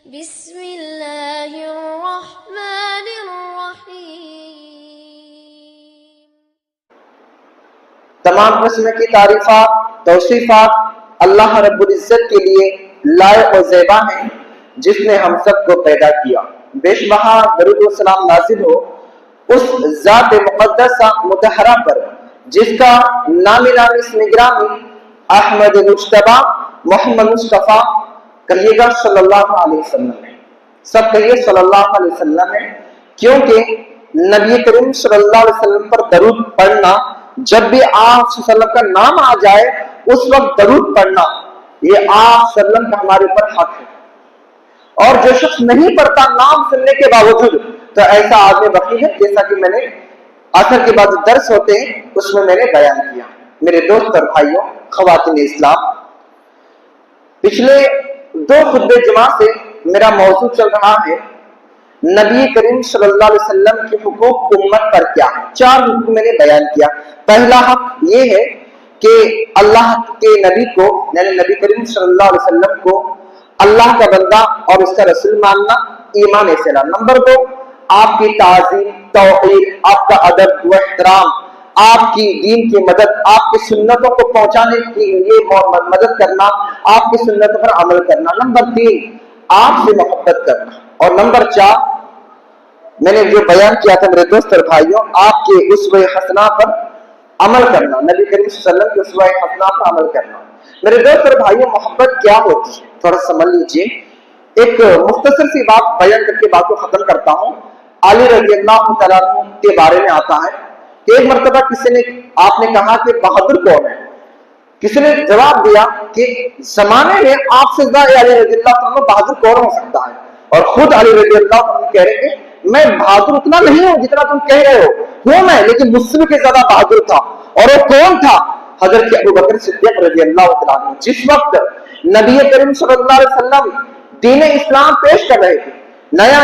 بسم اللہ الرحمن الرحیم۔ تمام قسم کی تعریفات توصیفات اللہ رب العزت کے لیے لائق و زیبا ہیں، جس نے ہم سب کو پیدا کیا۔ بیش بہا درود و سلام نازل ہو اس ذات مقدسہ مطہرہ پر جس کا نامی اسم گرامی احمد مجتبی محمد مصطفیٰ، کہیے گا صلی اللہ علیہ وسلم ہے۔ سب کہیے صلی اللہ علیہ وسلم ہے، کیونکہ نبی کریم صلی اللہ علیہ وسلم پر درود پڑھنا، جب بھی آپ صلی اللہ علیہ وسلم کا نام آ جائے اس وقت درود پڑھنا، یہ آپ صلی اللہ علیہ وسلم کا ہمارے اوپر حق ہے۔ اور جو شخص نہیں پڑھتا نام سننے کے باوجود، تو ایسا آدمی بخیل ہے، جیسا کہ میں نے اثر کے بعد درس ہوتے ہیں اس میں نے بیان کیا۔ میرے دوست اور بھائیوں، خواتین اسلام، پچھلے 2 خطبے جمعہ سے میرا موضوع چل رہا ہے نبی کریم صلی اللہ علیہ وسلم کے حقوق امت پر کیا ہے۔ 4 حقوق میں نے بیان کیا۔ پہلا حق یہ ہے کہ اللہ کے نبی کو، یعنی نبی کریم صلی اللہ علیہ وسلم کو اللہ کا بندہ اور اس کا رسول ماننا، ایمان ایسے لانا۔ نمبر 2، آپ کی تعظیم، توقیر، آپ کا ادب و احترام، آپ کی دین کی مدد، آپ کی سنتوں کو پہنچانے کے لیے مدد کرنا، آپ کی سنتوں پر عمل کرنا۔ نمبر 3، آپ سے محبت کرنا۔ اور نمبر 4، میں نے جو بیان کیا تھا میرے دوست اور بھائیوں، آپ کے اسوہ حسنہ پر عمل کرنا، نبی کریم صلی اللہ علیہ وسلم کے اسوہ حسنہ پر عمل کرنا۔ میرے دوست اور بھائیوں، محبت کیا ہوتی ہے تھوڑا سمجھ لیجئے۔ ایک مختصر سی بات بیان کر کے بات کو ختم کرتا ہوں۔ علی رضی اللہ تعالیٰ عنہ کے بارے میں آتا ہے کہ ایک مرتبہ کسی نے، آپ نے کہا کہ بہادر کون ہے؟ کسی نے جواب دیا کہ زمانے میں آپ سے زیادہ علی رضی اللہ عنہ بہادر کون ہو سکتا ہے؟ اور خود علی رضی اللہ عنہ کہہ رہے ہیں میں بہادر اتنا نہیں ہوں جتنا تم کہہ رہے ہو، ہوں میں، لیکن مجھ سے بھی زیادہ بہادر تھا۔ اور وہ کون تھا؟ حضرت ابوبکر صدیق رضی اللہ تعالیٰ عنہ۔ جس وقت نبی کریم صلی اللہ علیہ وسلم دین اسلام پیش کر رہے تھے، نیا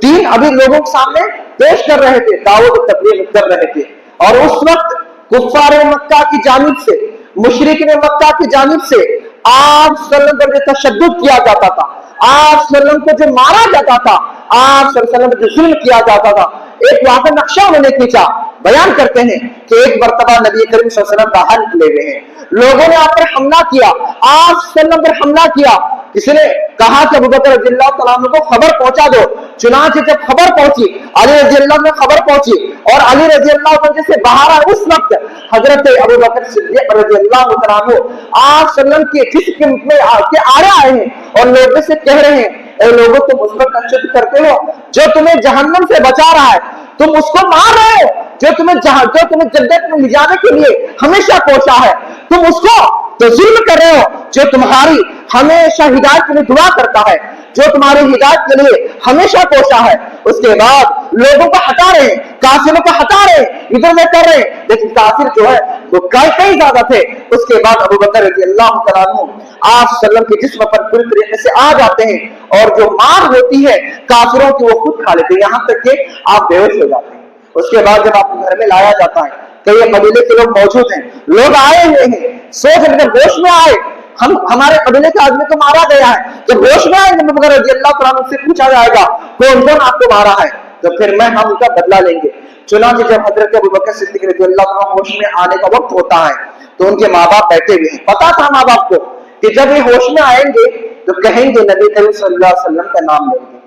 دین ابھی لوگوں کے سامنے پیش کر رہے تھے، دعوت و تبلیغ کر رہے تھے، اور اس وقت کفار مکہ کی جانب سے، مشرکین مکہ کی جانب سے آپ صلی اللہ علیہ وسلم پر جو تشدد کیا جاتا تھا، آپ صلی اللہ علیہ وسلم کو جو مارا جاتا تھا، آپ صلی اللہ علیہ وسلم کو جو ظلم کیا جاتا تھا، ایک واقعہ نقشہ انہوں نے کھینچا۔ بیان کرتے ہیں کہ ایک مرتبہ نبی کریم صلی اللہ علیہ وسلم باہر نکلے ہوئے ہیں، لوگوں نے آپ پر حملہ کیا، آپ صلی اللہ علیہ وسلم پر حملہ کیا۔ کسی نے کہا کہ ابوبکر رضی اللہ تعالیٰ عنہ کو خبر پہنچا دو۔ چنانچہ جب خبر پہنچی، علی رضی اللہ عنہ خبر پہنچی، اور علی رضی اللہ عنہ سے باہر آئے، اس وقت حضرت ابوبکر صدیق رضی اللہ تعالیٰ عنہ آپ صلی اللہ علیہ وسلم کے جسم میں آڑے آئے ہیں اور لوگوں سے کہہ رہے ہیں اے لوگوں، تم اس پر تشدد کرتے ہو، جو تمہیں جہنم سے بچا رہا ہے تم اس کو مار رہے ہو، جو تمہیں جنت میں لے جانے کے لیے ہمیشہ کوشاں ہے تم اس کو تو ظلم کر رہے ہو، جو تمہاری ہمیشہ ہدایت کے لیے دعا کرتا ہے، جو تمہاری ہدایت کے لیے ہمیشہ کوشاں ہے۔ اس کے بعد لوگوں کو ہٹا رہے ہیں، کافروں کو ہٹا رہے ہیں، ادھر میں کر رہے ہیں، لیکن کافر جو ہے وہ کئی زیادہ تھے۔ اس کے بعد ابوبکر رضی اللہ تعالیٰ عنہ آپ صلی اللہ علیہ وسلم کے جسم پر پوری طریقے سے آ جاتے ہیں، اور جو مار ہوتی ہے کافروں کی وہ خود کھا لیتے ہیں، یہاں تک کہ آپ بے ہوش ہو جاتے ہیں۔ اس کے بعد جب آپ کو گھر میں لایا جاتا ہے، کئی قبیلے کے لوگ موجود ہیں، لوگ آئے ہوئے ہیں، سوچ رہے ہیں ہوش میں آئے ہمارے قبیلے کے آدمی کو مارا گیا ہے۔ جب ہوش میں آئے ابوبکر رضی اللہ تعالیٰ عنہ سے پوچھا جائے گا کون آپ کو مارا ہے، تو پھر ہم ان کا بدلہ لیں گے۔ چنانچہ جب حضرت ابوبکر صدیق رضی اللہ تعالیٰ عنہ ہوش میں آنے کا وقت ہوتا ہے تو ان کے ماں باپ بیٹھے ہوئے ہیں۔ پتا تھا ماں باپ کو کہ جب یہ ہوش میں آئیں گے تو کہیں گے نبی کریم صلی اللہ علیہ وسلم کا نام لیں گے۔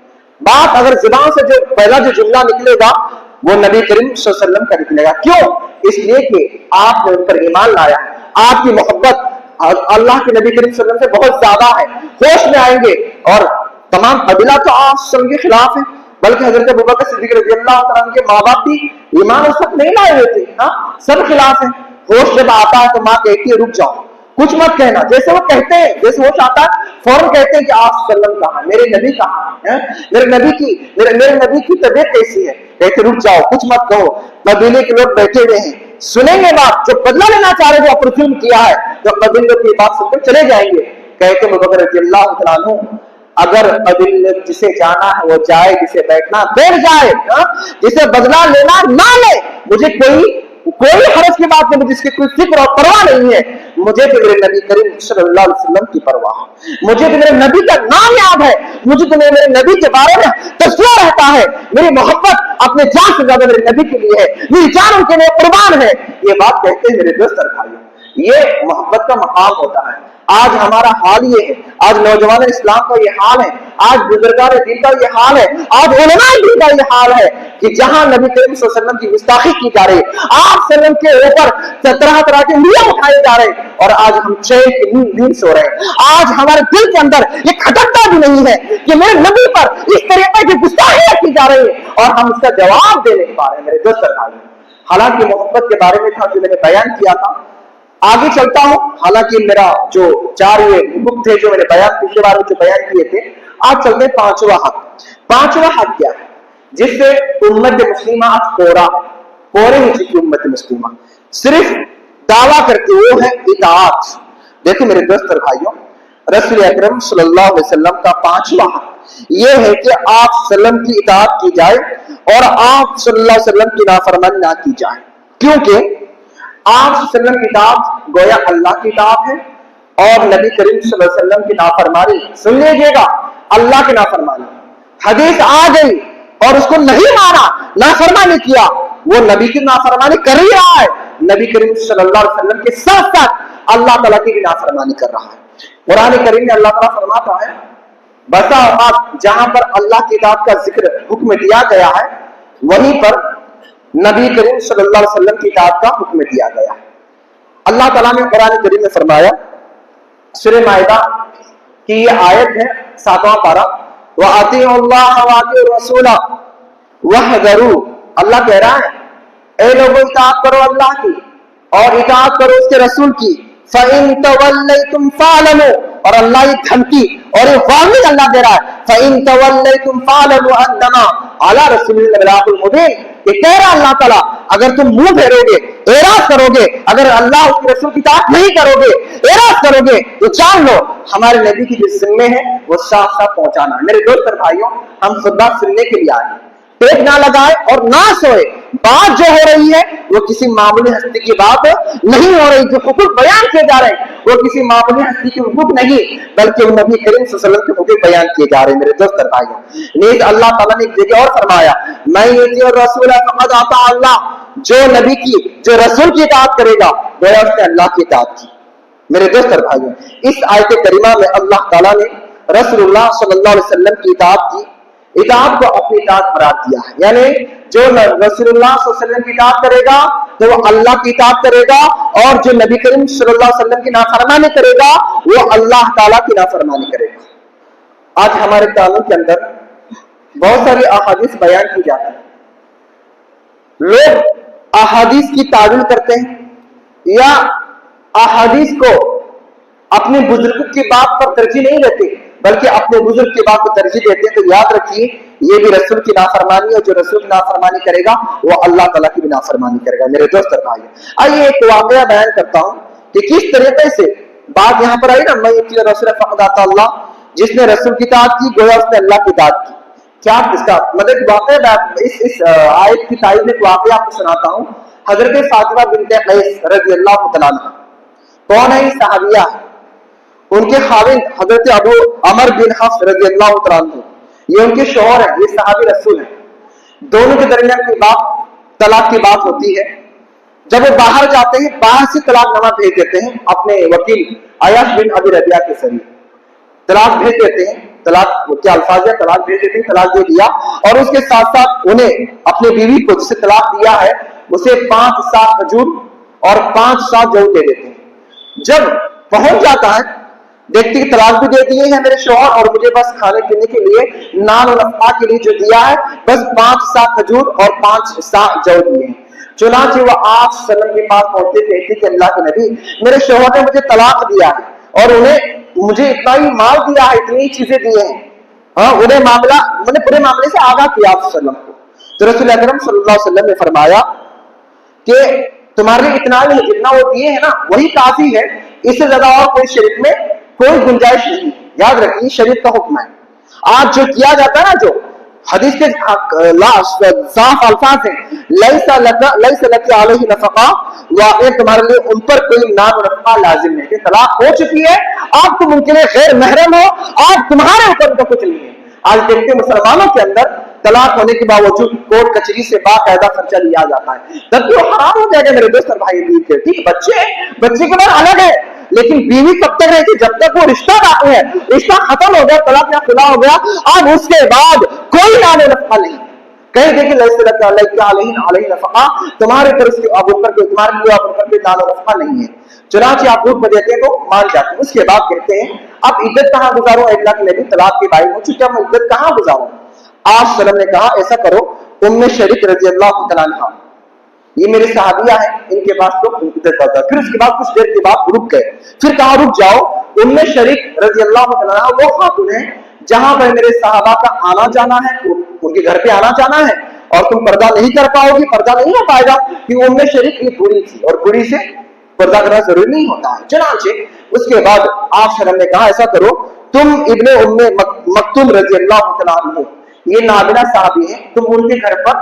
بات اگر زبان سے جو پہلا جو جملہ نکلے گا وہ نبی کریم صلی اللہ علیہ وسلم کا نکلے گا۔ کیوں؟ اس لیے کہ آپ نے ان پر ایمان لایا ہے، آپ کی محبت اللہ کے نبی کریم صلی اللہ علیہ وسلم سے بہت زیادہ ہے۔ ہوش میں آئیں گے، اور تمام قبیلہ تو آپ صلی اللہ علیہ وسلم کے خلاف ہے، بلکہ حضرت ابوبکر صدیق رضی اللہ تعالیٰ عنہ کے ماں باپ بھی ایمان اس وقت نہیں لائے ہوئے تھے، سب خلاف ہیں۔ ہوش جب آتا ہے تو ماں کہتی ہے رک جاؤ، کچھ مت کہنا، جیسے وہ کہتے ہیں، جیسے ہوش آتا ہے فوراً کہتے ہیں کہ آپ صلی اللہ علیہ وسلم کہاں ہے، میرے نبی کہاں ہے، میرے نبی کی طبیعت کیسی ہے، کہتے رک جاؤ، کچھ مت کہو۔ قبیلے کے لوگ بیٹھے ہوئے ہیں، سنیں گے بات، جو بدلہ لینا چاہ رہے جو اپنے ظلم کیا ہے، جو قبیلے کی بات سن کر چلے جائیں گے۔ کہتے ابوبکر رضی اللہ تعالیٰ عنہ اگر قبیلے جسے جانا ہے وہ جائے، جسے بیٹھنا بیٹھ جائے، جسے بدلہ لینا نہ لے، مجھے کوئی कोई हरज की बात नहीं, मुझे इसकी कोई फिक्र और परवाह नहीं है। मुझे तो मेरे नबी करीम सल्लल्लाहु अलैहि वसल्लम की परवाह है, मुझे तो मेरे नबी का नाम याद है, मुझे तो मेरे नबी के बारे में तस्वीर रहता है। मेरी मोहब्बत अपने जान से ज्यादा मेरे नबी के लिए है, मेरी जान उनके लिए कुर्बान है। ये बात कहते हैं मेरे दोस्त और भाइयों, ये मोहब्बत का मकाम होता है। आज हमारा हाल ये है, आज नौजवान इस्लाम का ये हाल है, आज बुजुर्गान दीन का ये हाल है, आज उलमाए दीन का ये हाल है कि जहां नबी करीम सल्लल्लाहु अलैहि वसल्लम की गुस्ताखी की जा रही, आप सल्लम के ऊपर तरह तरह के नियम उठाए जा रहे और आज हम चैन की नींद सो रहे हैं। आज हमारे दिल के अंदर ये खटकता भी नहीं है कि मेरे नबी पर इस तरीके की गुस्ताखियां की जा रही है और हम उसका जवाब दे नहीं पा रहे हैं मेरे दोस्त और भाई। हालांकि मोहब्बत के बारे में था जो मैंने बयान किया था, आगे चलता हूं। हालांकि मेरा जो 4 ये हुक्म थे जो मैंने बयान पिछले बार जो बयान किए थे, आज चलते 5वां हक। 5वां हक क्या है जिससे उम्मत मुस्लिमा आज कोरे हो चुकी उम्मत मुस्लिमा सिर्फ दावा करती, वो है इताअत। देखो मेरे दोस्त और भाइयों, रसूल अकरम सल्लल्लाहु अलैहि वसल्लम का 5वां हक ये है कि आप सल्लम की इताअत की जाए और आप सल्लल्लाहु अलैहि वसल्लम की नाफरमानी ना की जाए, क्योंकि आप सल्लम की इताअत गोया अल्लाह की इताअत है और नबी करीम सल्लल्लाहु अलैहि वसल्लम की नाफरमानी, सुन लीजिएगा, अल्लाह की नाफरमानी। हदीस आ गई और उसको नहीं माना, नाफरमानी किया, वो नबी की नाफरमानी कर ही रहा है। नबी करीम सल्लल्लाहु अलैहि वसल्लम के साथ साथ अल्लाह ताला की भी नाफरमानी कर रहा है। कुरान करीम में अल्लाह ताला फरमाता है, बसा औकात जहां पर अल्लाह की इताअत का जिक्र हुक्म दिया गया है, वहीं पर नबी करीम सल्लल्लाहु अलैहि वसल्लम की इताअत का हुक्म दिया गया है। अल्लाह ताला ने कुरान करीम में फरमाया, सूरह माइदा की ये आयत है 7वां पारा, व अतीउल्लाह व अतीउर रसूल वहज़रू। अल्लाह कह रहा है, ए लोगों इताअत करो अल्लाह की और इताअत करो उसके रसूल की। फ़इन तवल्लैतुम फ़अलमू, और अल्लाह ये धमकी और ये वार्निंग अल्लाह दे रहा है, फ़इन तवल्लैतुम फ़अलमू अन्नमा अला रसूलिल बलागुल मुबीन। ये कह रहा अल्लाह ताला, अगर तुम मुंह फेरोगे, एराज करोगे, अगर अल्लाह उसके रसूल की इताअत नहीं करोगे, एराज करोगे, तो जान लो हमारे नबी की जो जिम्मे है वो साफ साफ पहुंचाना। मेरे दोस्त और भाइयों, हम खुतबा सुनने के लिए आए हैं, पेट ना लगाए और ना सोए। बात जो हो रही है वो किसी मामूली हस्ती की बात नहीं हो रही, जो हुकूक बयान किए जा रहे हैं वो किसी मामूली हस्ती के हुकूक नहीं, बल्कि वो नबी करीम सल्लल्लाहु अलैहि वसल्लम के हुकूक बयान किए जा रहे हैं। मेरे दोस्त और भाइयों, नीज अल्लाह ताला ने एक जगह और फरमाया, मैं ये रसूल फक़द आता अल्लाह, जो नबी की जो रसूल की इताअत करेगा गोया उसने अल्लाह की इताअत की। मेरे दोस्त और भाइयों, इस आयत करीमा में अल्लाह ताला ने रसूलुल्लाह सल्लल्लाहु अलैहि वसल्लम की इताअत को अपनी इताअत करार दिया है। यानी जो रसूलुल्लाह सल्लल्लाहु अलैहि वसल्लम की इताअत करेगा तो वो अल्लाह की इताअत करेगा, और जो नबी करीम सल्लल्लाहु अलैहि वसल्लम की नाफरमानी करेगा वो अल्लाह ताला की नाफरमानी करेगा। आज हमारे कानून के अंदर बहुत सारी अहादीस बयान की जाती है, लोग अहादीस की तावील करते हैं या अहादीस को अपने बुजुर्ग की बात पर तरजीह नहीं देते, बल्कि अपने बुजुर्ग की बात को तरजीह देते हैं। तो याद रखिए, ये भी रसूल की नाफरमानी, और जो रसूल की नाफरमानी करेगा वो अल्लाह ताला की भी नाफरमानी करेगा। मेरे दोस्त और भाई, आइए एक वाकया बयान करता हूं कि किस तरीके से बात यहां पर आई ना, मैं रसूल फक़द आता अल्लाह, जिसने रसूल की इताअत की गोया उसने अल्लाह की इताअत की। क्या इसका मतलब वाकया, इस आयत की ताईद में वाकया आपको सुनाता हूं। हजरत फातिमा बिन्ते क़ैस रज़ियल्लाहु तआला अन्हा कौन है? सहाबिया है। उनके खाविंद हजरत अबू अमर बिन हफ्स रज़ियल्लाहु तआला अन्हु, ये उनके शौहर हैं, ये सहाबी रसूल हैं। दोनों के दरमियान की बात, तलाक की बात होती है। जब वो बाहर जाते हैं, बाहर से तलाकनामा भेज देते हैं अपने वकील अयाश बिन अबी रबिया के जरिए, तलाक भेज देते हैं। तलाक के अल्फाज या तलाक भेज देते हैं, तलाक दे दिया, और उसके साथ साथ उन्हें अपनी बीवी को जिसे तलाक दिया है उसे 5 सात खजूर और 5 सात जौ दे देते हैं। जब पहुंच जाता है, देखती कि तलाक भी दे दिए हैं मेरे शौहर, और मुझे बस खाने पीने के लिए नान और नफा के लिए जो दिया है बस 5 सात खजूर और 5 सात जौ दिए हैं। चुनांचे वो आप सल्लम के पास पहुंचते, कहते कि अल्लाह के नबी, मेरे शौहर ने मुझे तलाक दिया है और उन्हें मुझे इतना ही माल दिया है, इतनी चीजें दी हैं। हाँ, उन्हें मामला, मैंने पूरे मामले से आगाह किया आप सल्लम को। तो रसूल अकरम सल्लल्लाहु अलैहि वसल्लम ने फरमाया कि तुम्हारे लिए इतना ही, जितना वो दिए हैं ना वही काफी है, इससे ज्यादा और कोई शरीयत में कोई गुंजाइश नहीं। याद रखिए, शरीयत का हुक्म है। आज जो किया जाता है ना, जो حدیث کے صاف الفاظ ہیں لیسا لک علیہ نفقہ، واقعی تمہارے لیے ان پر کوئی نام و نفقہ لازم نہیں، کہ طلاق ہو چکی ہے، آپ تم ان کے لیے غیر محرم ہو، آپ تمہارے اوپر ان کا کچھ نہیں ہے۔ آج دیکھتے ہیں مسلمانوں کے اندر طلاق ہونے کے باوجود کورٹ کچہری سے باقاعدہ خرچہ لیا جاتا ہے، تب وہ حرام ہو جائے گا میرے دوست اور بھائی دین کے۔ ٹھیک، بچے کے بعد الگ ہے، لیکن بیوی کب تک رہے گی؟ جب تک وہ رشتہ باقی ہے، رشتہ ختم ہو گیا، طلاق یا خلا ہو گیا، اب اس کے بعد کوئی نام و نفقہ نہیں۔ کہیں دیکھیں لیسا لک علیہ نفقہ، تمہارے اوپر اس کے اب اوپر کوئی تمہارے لیے اب اوپر کوئی نام و نفقہ نہیں ہے۔ چنانچہ آپ روٹ پر دیتے ہیں تو مان جاتے ہیں۔ اس کے بعد کہتے ہیں اب عدت کہاں گزاروں؟ اے اللہ کے نبی، طلاق کی بائی ہو چکی ہے، میں عدت کہاں گزاروں؟ آپ صلی اللہ علیہ وسلم نے کہا ایسا کرو، ام شریک رضی اللہ تعالیٰ عنہا، یہ میری صحابیہ ہیں، ان کے پاس تو عدت ہوتا ہے۔ پھر اس کے بعد کچھ دیر کے بعد رک گئے، پھر کہا رک جاؤ، ام شریک رضی اللہ تعالیٰ عنہا وہ خاتون ہیں جہاں پر میرے صحابہ کا آنا جانا ہے، ان کے گھر پہ آنا جانا ہے، اور تم پردہ نہیں کر پاؤ گی، پردہ نہیں ہو پائے گا، کہ ام شریک یہ بوڑھی تھی، اور بوڑھی سے پردہ کرنا ضروری نہیں ہوتا ہے۔ چنانچہ اس کے بعد آپ صلی اللہ علیہ وسلم نے کہا ایسا کرو، تم ابن ام مکتوم رضی اللہ تعالیٰ عنہ، یہ نابینا صحابی ہیں، تم ان کے گھر پر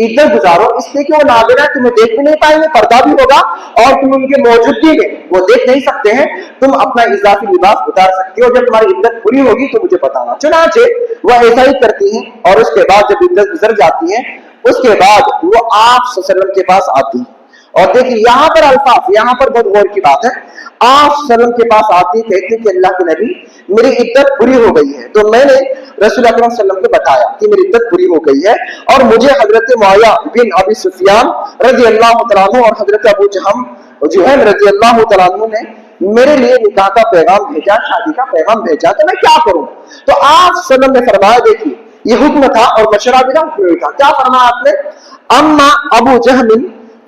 عدت گزارو، اس لیے کہ وہ نابینا تمہیں دیکھ بھی نہیں پائیں گے، پردہ بھی ہوگا، اور تم ان کے موجودگی میں وہ دیکھ نہیں سکتے ہیں، تم اپنا اضافی لباس اتار سکتے ہو، جب تمہاری عدت پوری ہوگی تو مجھے بتانا۔ چنانچہ وہ ایسا ہی کرتی ہیں، اور اس کے بعد جب عدت گزر جاتی ہے، اس کے بعد وہ آپ صلی اللہ علیہ وسلم کے پاس آتی ہیں۔ اور دیکھیں یہاں پر الفاظ، یہاں پر بہت غور کی بات ہے، آپ صلی اللہ علیہ وسلم کے پاس آتی کہتے کہ اللہ کے نبی میری عدت پوری ہو گئی ہے، تو میں نے رسول اکرم صلی اللہ علیہ وسلم کو بتایا کہ میری عدت پوری ہو گئی ہے، اور مجھے حضرت معاویہ بن ابی سفیان رضی اللہ تعالیٰ عنہ اور حضرت ابو جہل رضی اللہ تعالیٰ عنہ نے میرے لیے نکاح کا پیغام بھیجا، شادی کا پیغام بھیجا، تو میں کیا کروں؟ تو آپ صلی اللہ علیہ وسلم نے فرمایا، دیکھیے یہ حکم تھا اور مشورہ بھی تھا، کیا فرمایا آپ نے؟ اما ابو جہل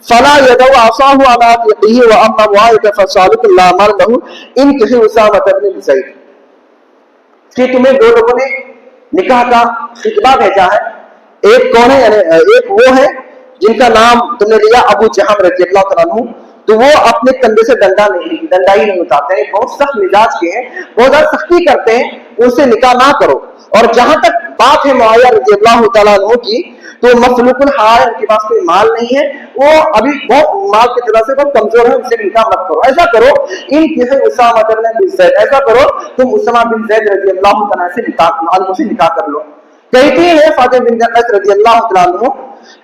فلا يدعو عصاه على عاتقه واما معاويه فصالح لا مال له انكحوا اسامه بن زيد، کہ تمہیں دو لوگوں نے نکاح کا خطبہ بھیجا ہے، ایک کون ہے؟ یعنی ایک وہ ہے جن کا نام تم نے لیا ابو جہل رضی اللہ تعالیٰ عنہ، تو وہ اپنے کندھے سے ڈنڈا ہی نہیں اتارتے ہیں، بہت سخت مزاج کے ہیں، بہت زیادہ سختی کرتے ہیں، ان سے نکاح نہ کرو۔ اور جہاں تک بات ہے معاویہ رضی اللہ تعالیٰ عنہ کی، تو مخلوق الحال، ان کے پاس کوئی مال نہیں ہے، وہ ابھی بہت مال کی طرح سے بہت کمزور ہے، ان سے نکاح مت کرو۔ ایسا کرو ان کی ہے اسامہ بن زید، ایسا کرو تم اسامہ بن زید رضی اللہ تعالیٰ سے نکاح کر لو۔ کہتی ہے فاطمہ بن قیس رضی اللہ تعالیٰ عنہ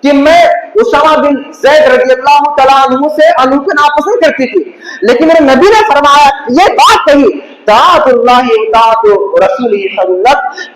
کہ میں اسامہ بن زید رضی اللہ تعالیٰ عنہ سے انوکھے ناپسند کرتی تھی، لیکن میرے نبی نے فرمایا یہ بات کہی، طاعت اللہ طاعت رسول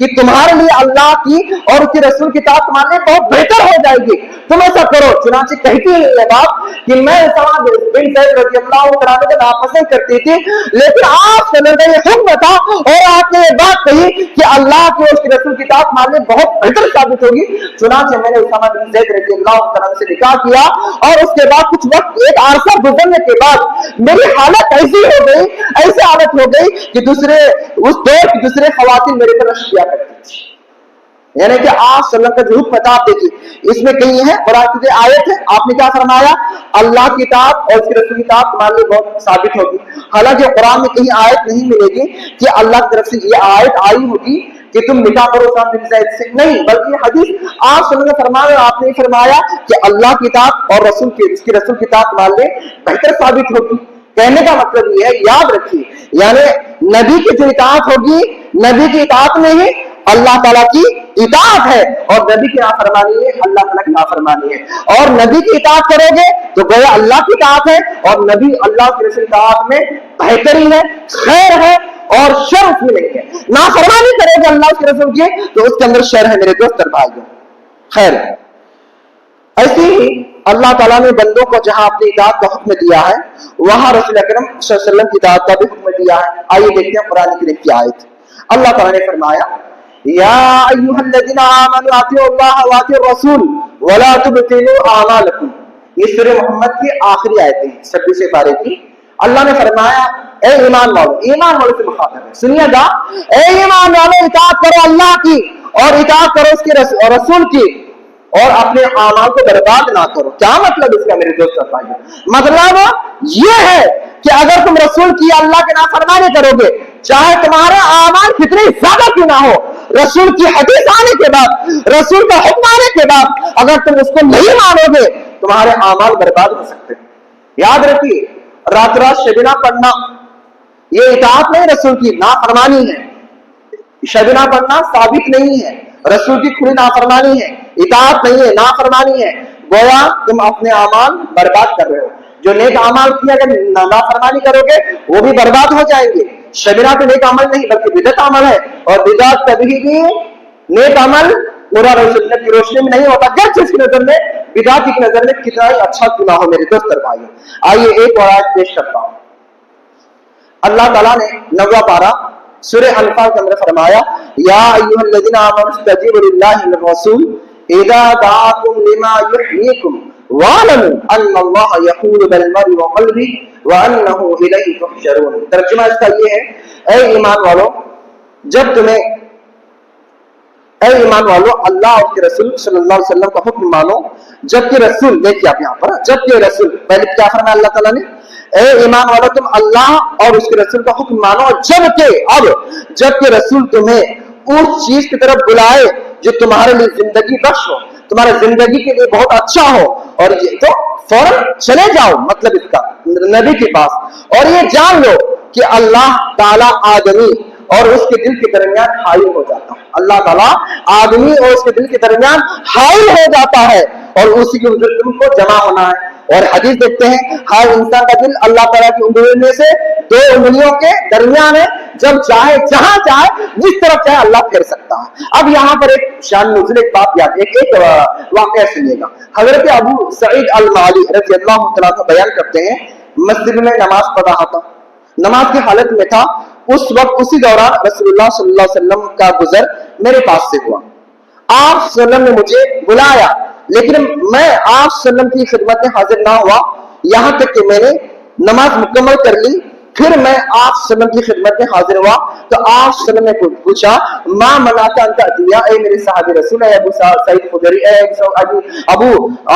کہ تمہارے لیے اللہ کی اور اس کے رسول کی طاعت تمہارے لیے بہت بہتر ہو جائے گی، تم ایسا کرو۔ چنانچہ کہتی ہے یہ بات کہ میں اسامہ بن زید رضی اللہ تعالیٰ عنہ کو ناپسند کرتی تھی، لیکن آپ سے میرے یہ حکم تھا اور آپ نے یہ بات کہی کہ اللہ کی اور اس کے رسول کی طاعت تمہارے لیے بہت بہتر ثابت ہوگی۔ چنانچہ میں نے اسامہ بن زید رضی اللہ تعالیٰ عنہ سے نکاح کیا، اور اس کے بعد کچھ وقت ایک عرصہ گزرنے کے بعد میری حالت ایسی ہو گئی، ایسی حالت ہو گئی کہ اس دور کی دوسرے خواتین میرے پر رشک کیا کرتی تھی۔ یعنی کہ آپ صلی اللہ علیہ وسلم کا جو حکم تھا، آپ دیکھیے اس میں کہیں ہے قرآن کی آیت ہے، آپ نے کیا فرمایا؟ اللہ کی اطاعت اور اس کے رسول کی اطاعت تمہارے لیے بہت ثابت ہوگی۔ حالانکہ قرآن میں کہیں آیت نہیں ملے گی کہ اللہ کی طرف سے یہ آیت آئی ہوگی کہ تم نکاح کرو اسامہ بن زید سے، نہیں، بلکہ یہ حدیث آپ صلی اللہ علیہ وسلم نے فرمایا، آپ نے فرمایا کہ اللہ کی اطاعت اور اس کے رسول کی اطاعت تمہارے لیے بہتر ثابت ہوگی۔ کہنے کا مطلب یہ ہے، یاد رکھیے، یعنی نبی کی جو اطاعت ہوگی، نبی کی اطاعت میں ہی اللہ تعالیٰ کی اطاعت ہے، اور نبی کی نافرمانی ہے اللہ تعالیٰ کی نافرمانی ہے۔ اور نبی کی اطاعت کرو گے تو گویا اللہ کی اطاعت ہے، اور نبی اللہ کے رسول کی اطاعت میں بہتری ہے، خیر ہے، اور شر اس میں نہیں ہے۔ نافرمانی کرے گے اللہ کے رسول کی تو اس کے اندر شر ہے میرے دوست اور بھائیوں، خیر ہے۔ ایسے ہی اللہ تعالیٰ نے بندوں کو جہاں اپنی اطاعت کا حکم دیا ہے، وہاں رسول اکرم صلی اللہ علیہ وسلم کی اطاعت کا بھی حکم دیا ہے۔ آئیے دیکھتے ہیں قرآن کریم کی آیت۔ اللہ تعالیٰ نے فرمایا، یا ایھا الذین آمنوا اطیعوا اللہ واطیعوا الرسول ولا تبطلوا اعمالکم، یہ سورہ محمد کی آخری آیتیں ہیں 26 پارے کی۔ اللہ نے فرمایا اے ایمان والو، ایمان والوں سے مخاطب ہے، سنیے گا، اے ایمان والو اطاعت کرو اللہ کی اور اطاعت کرو اس کے رسول کی، اور اپنے اعمال کو برباد نہ کرو۔ کیا مطلب اس کا میرے دوست بھائیو؟ مطلب یہ ہے کہ اگر تم رسول کی اللہ کے نافرمانی کرو گے، چاہے تمہارے اعمال کتنے زیادہ کیوں نہ ہو، रसूल की हदीस आने के बाद, रसूल का हुक्म आने के बाद अगर तुम उसको नहीं मानोगे, तुम्हारे अमाल बर्बाद हो सकते हैं। याद रखिए, रात रात शबीना पढ़ना ये इताअत नहीं, रसूल की नाफरमानी है। शबीना पढ़ना साबित नहीं है, रसूल की खुली नाफरमानी है, इताअत नहीं है, नाफरमानी है। गोया तुम अपने अमाल बर्बाद कर रहे हो। जो नेक अमाल किए अगर नाफरमानी करोगे वो भी बर्बाद हो जाएंगे। शबीना तो नेक अमल नहीं बल्कि बिदअत अमल है, और बिदअत कभी भी नेक अमल पूरा सुन्नत की रोशनी में नहीं होता, जब जिसकी नजर में, बिदअत की नजर में कितना ही अच्छा क्यों ना हो। मेरे दोस्त और भाइयों, आइए एक और आयत पेश करता हूं। अल्लाह ताला ने 9वां पारा सूरह अनफाल के अंदर फरमाया, या अय्युहल्लज़ीना आमनू इस्तजीबू लिल्लाहि व रसूल इज़ा दआकुम लिमा युहयीकुम वअलमू अन्नल्लाह यहूलु बैनल मर्इ व क़ल्बि व अन्नहु इलैहि तुहशरून। तर्जुमा इसका ये है, ऐ ईमान वालों, जब तुम्हें, ऐ ईमान वालों, अल्लाह और उसके रसूल सल्लल्लाहु अलैहि वसल्लम का हुक्म मानो। जबकि रसूल, देखिए आप यहाँ पर, जबकि रसूल, पहले क्या फरमाया अल्लाह ताला ने, ऐ ईमान वालों तुम अल्लाह और उसके रसूल का हुक्म मानो, जबकि रसूल तुम्हें उस चीज की तरफ बुलाए जो तुम्हारे लिए जिंदगी बख्श हो, तुम्हारे जिंदगी के लिए बहुत अच्छा हो, और ये तो फौरन चले जाओ, मतलब इसका नबी के पास, और ये जान लो कि अल्लाह ताला आदमी और उसके दिल के दरमियान हाइल हो जाता है। अल्लाह ताला आदमी और उसके दिल के दरमियान हाइल हो जाता है, और उसी के वजह तुमको जमा होना है। और हदीस देखते हैं, हर इंसान का दिल अल्लाह ताला की उंगलियों में से 2 उंगलियों के दरमियान है, जब चाहे, जहां चाहे, जिस तरफ चाहे अल्लाह फेर सकता है। अब यहाँ पर एक शान नुज़ूल, एक बात याद, एक वाकया सुनिएगा। हजरत अबू सईद अल माली रज़ियल्लाहु तआला को बयान करते हैं, मस्जिद में नमाज पढ़ रहा था, नमाज की हालत में था, उस वक्त उसी दौरान रसूलुल्लाह सल्लल्लाहु अलैहि वसल्लम का गुजर मेरे पास से हुआ। आप सल्लम ने मुझे बुलाया, लेकिन मैं आप सल्लम की खिदमत में हाजिर ना हुआ, यहां तक कि मैंने नमाज मुकम्मल कर ली। फिर मैं आप सल्लम की खिदमत में हाजिर हुआ, तो आप सल्लम ने पूछा, मां मनाता अंत दिया, ए मेरे साहब रसूल, ए अबू सईद खुदरी, ए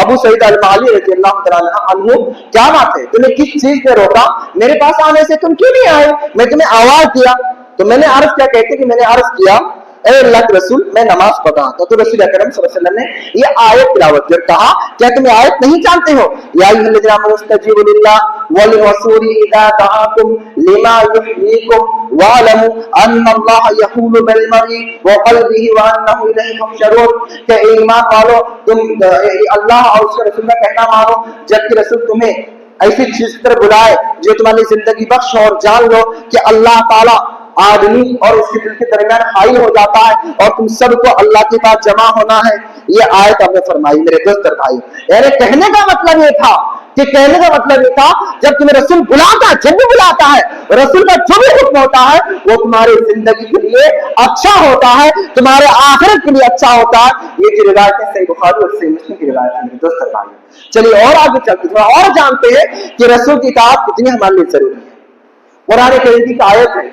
अबू सईद अल माली रज़ियल्लाहु तआला अन्हु, क्या बात है, तुम्हें किस चीज ने रोका मेरे पास आने से, तुम क्यों नहीं आए? मैं तुम्हें आवाज दिया तो मैंने अर्ज, क्या कहते कि मैंने अर्ज किया, ए अल्लाह के रसूल, मैं नमाज पढ़ रहा था। तो रसूल अकरम सल्लल्लाहु अलैहि वसल्लम ने ये आयत तिलावत की और कहा, क्या तुम आयत नहीं जानते हो, या अय्युहल्लज़ीना आमनू इस्तजीबू लिल्लाहि व लिर्रसूली इज़ा दआकुम लिमा युहयीकुम वअलमू अन्नल्लाह यहूलु बैनल मर्इ व क़ल्बिही व अन्नहु इलैहि तुहशरून। कि ईमान वालों, तुम अल्लाह और उसके रसूल का कहना मानो, जबकि रसूल तुम्हें ऐसी चीज की तरफ बुलाए जो तुम्हारी जिंदगी बख्श हो, और जान लो कि अल्लाह ताला आदमी और उसके दिल के दरमियान हाइल हो जाता है, और तुम सबको अल्लाह के पास जमा होना है। ये आयत आपने फरमाई मेरे दोस्त और भाई। यानी कहने का मतलब ये था कि जब तुम्हें रसूल बुलाता है, जब भी बुलाता है, रसूल का जो भी हुक्म होता है वो तुम्हारी जिंदगी के लिए अच्छा होता है, तुम्हारे आखिरत के लिए अच्छा होता है। ये जो रिवायत है सही बुखारी और सही मुस्लिम की रिवायत है मेरे दोस्त और भाई। चलिए और आगे चलते थोड़ा और जानते हैं कि रसूल की इताअत कितनी हमारे लिए जरूरी है। कुरान करीम की आयत है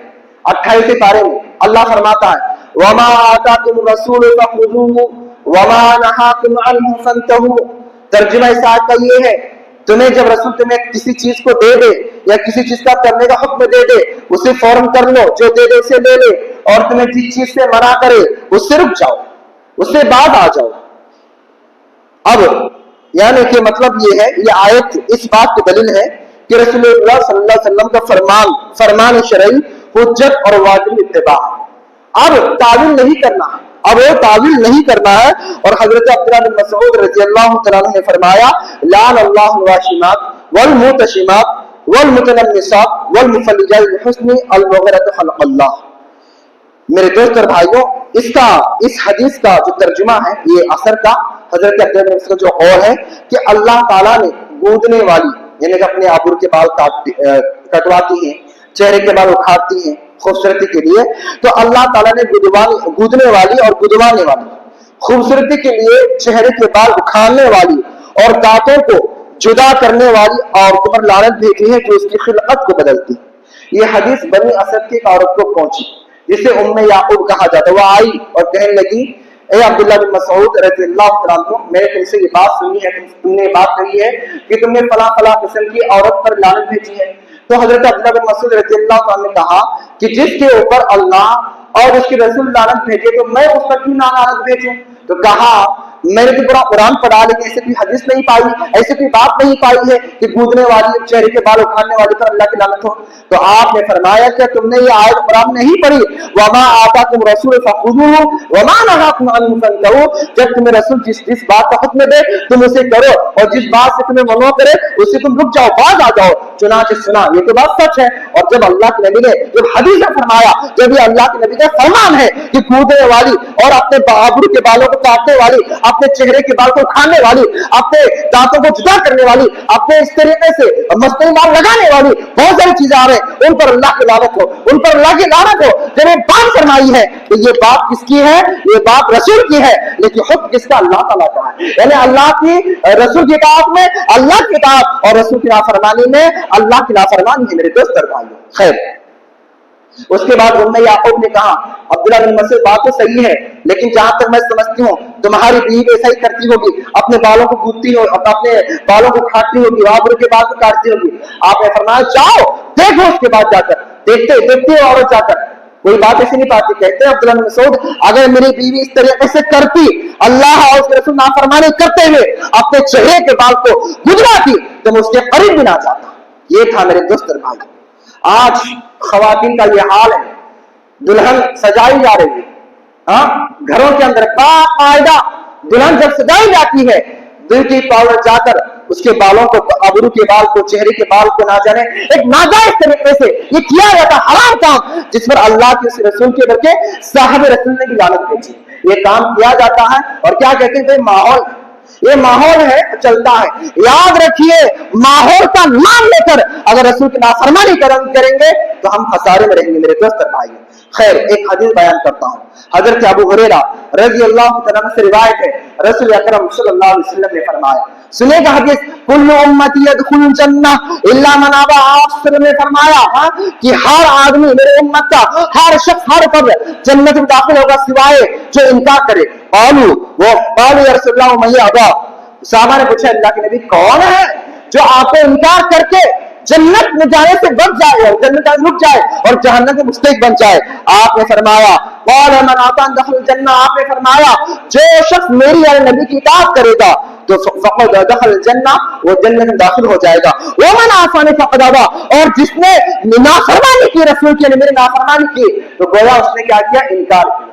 28वें पारे में अल्लाह फरमाता है, वमा आताकुम रसूल फखुज़ूहु वमा नहाकुम अन्हु फंतहू। तर्जुमा इस आयत का ये है, तुम्हें जब रसूल तुम्हें किसी चीज को दे दे या किसी चीज का करने का हुक्म दे दे, उसे फौरन कर लो, जो दे दे उसे ले ले, और तुम्हें जिस चीज से मना करे उससे रुक जाओ, उससे बाद आ जाओ। अब यानी कि मतलब ये है, ये आयत इस बात की दलील है कि रसूलुल्लाह सल्लल्लाहु अलैहि वसल्लम का फरमान शरई हुज्जत और वाजिब इत्तिबा। अब तावील नहीं करना है, अब वो तावील नहीं करना है। और हजरत अब्दुल्लाह बिन मसऊद रज़ियल्लाहु तआला ने फरमाया, लान अल्लाहु वाशिमात वल मुतशिमात वल मुतनम्मिसात वल मुफल्लिजात बिहुस्नि अल मुग़िरत खलक़ल्लाह। मेरे दोस्त और भाइयों, इस हदीस का जो तर्जुमा है, ये असर का हजरत अब्दुल्लाह बिन मसऊद जो और है कि अल्लाह ताला ने गूंदने वाली, यानी कि अपने आबरू के बाल कटवाती हैं, चेहरे के बाल उखाड़ती हैं खूबसूरती के लिए, तो अल्लाह ताला ने गूंदने वाली और गुदवाने वाली, खूबसूरती के लिए चेहरे के बाल उखाड़ने वाली और दांतों को जुदा करने वाली औरतों पर लानत भेजी है जो उसकी खिलकत को बदलती। ये हदीस बनी असद की एक औरत को पहुंची जिसे उम्मे याकूब कहा जाता। वह आई और कहने लगी, ए अब्दुल्लाह बिन मसऊद रज़ियल्लाहु तआला अन्हु, मैंने तुमसे ये बात सुनी है, तुमने बात कही है कि तुमने फला फला किस्म की औरत पर लानत भेजी है। तो हजरत अब्दुल्लाह बिन मसऊद रज़ियल्लाहु तआला ने कहा कि जिसके ऊपर अल्लाह اور اس کے رسول لعنت بھیجے تو میں اس پر کیوں نہ لعنت بھیجوں؟ تو کہا میں نے تو پورا قرآن پڑھا لیکن ایسے کوئی حدیث نہیں پائی، ایسے کوئی بات نہیں پائی ہے کہ گودنے والی چہرے کے بال اکھاڑنے والی پر اللہ کی لعنت ہو۔ تو آپ نے فرمایا کہ تم نے یہ آیت قرآن نہیں پڑھی، وما آتاکم رسول فخذوہ وما نہاکم عنہ فانتہوا، جب تمہیں رسول جس بات کا حکم دے تم اسے کرو اور جس بات سے تمہیں منع کرے اس سے تم رک جاؤ، باز آ جاؤ۔ چنانچہ سنا یہ تو بات سچ ہے، اور جب اللہ کے نبی نے جب حدیث میں فرمایا، جب یہ اللہ کے نبی کا فرمان ہے کہ کودنے والی اور اپنے آبرو کے بالوں کو کاٹنے والی، اپنے چہرے کے بال کو کھانے والی، اپنے دانتوں کو جدا کرنے والی، اپنے اس طریقے سے مصنوعی مال لگانے والی بہت ساری چیزیں آ رہے ہیں، ان پر اللہ کی لعنت ہو، ان پر اللہ کی لعنت ہو۔ جب یہ بات فرمائی ہے تو یہ بات کس کی ہے؟ یہ بات رسول کی ہے، لیکن حکم کس کا؟ اللہ تعالیٰ کا ہے۔ یعنی اللہ کی رسول کی اطاعت میں اللہ کی اطاعت اور رسول کی نافرمانی میں اللہ کی نافرمانی ہے میرے دوست اور بھائیوں۔ خیر، اس کے بعد ام یعقوب نے کہا عبداللہ بن مسعود بات تو صحیح ہے لیکن جہاں تک میں سمجھتی ہوں تمہاری بیوی ایسا ہی کرتی ہوگی، اپنے بالوں کو گودتی ہو، اپنے بالوں کو کاٹتی ہوگی، آبرو کے بال کو کاٹتی ہوگی۔ آپ نے فرمایا جاؤ دیکھو اس کے بعد جا کر، دیکھتے ہو عورت جا کر کوئی بات ایسی نہیں پاتی۔ کہتے ہیں عبداللہ بن مسعود اگر میری بیوی اس طریقے سے کرتی، اللہ اور اس کے رسول نافرمانی کرتے ہوئے اپنے چہرے کے بال کو گدواتی تو میں اس کے قریب بھی نہ جاتا۔ یہ تھا میرے دوست اور بھائی۔ آج خواتین کا یہ حال ہے، دلہن سجائی جا رہی ہے، گھروں کے اندر باقاعدہ دلہن جب سجائی جاتی ہے بیوٹی پارلر جا کر اس کے بالوں کو، ابرو کے بال کو، چہرے کے بال کو نہ جانے ایک ناجائز طریقے سے یہ کیا جاتا حرام کام، جس پر اللہ کے رسول کے بلکہ صاحب رسول نے بھی لعنت بھیجی۔ یہ کام کیا جاتا ہے اور کیا کہتے ہیں ماحول، یہ ماحول ہے چلتا ہے۔ یاد رکھیے ماحول کا نام لے کر اگر رسول کی نافرمانی کریں گے تو ہم خسارے میں رہیں گے میرے دوست اور بھائی۔ خیر، ایک حدیث بیان کرتا ہوں، حضرت ابو ہریرہ رضی اللہ تعالیٰ عنہ سے روایت ہے، رسول اکرم صلی اللہ علیہ وسلم نے فرمایا، سنے گا حدیث، کل امتی يدخل الجنہ الا من ابى، آپ صلی اللہ علیہ وسلم نے فرمایا کہ ہر آدمی میرے امت کا ہر شخص ہر فرد جنت میں داخل ہوگا سوائے جو انکار کرے۔ قالوا وہ قالوا یا رسول اللہ من ابى، صحابہ نے پوچھا اللہ کے نبی کون ہے جو آپ کو انکار کر کے جنت میں جانے سے بچ جائے اور جنت میں رک جائے اور جہنم کے مستحق بن جائے؟ آپ نے فرمایا قال من اطاع دخل الجنہ، آپ نے فرمایا جو شخص میری اور نبی کی اطاعت کرے گا تو فقد دخل الجنہ، وہ جنت میں داخل ہو جائے گا۔ ومن عصانی فقد ابى، اور جس نے نافرمانی کی رسول کی میری نافرمانی کی تو گویا اس نے کیا کیا؟ انکار کیا،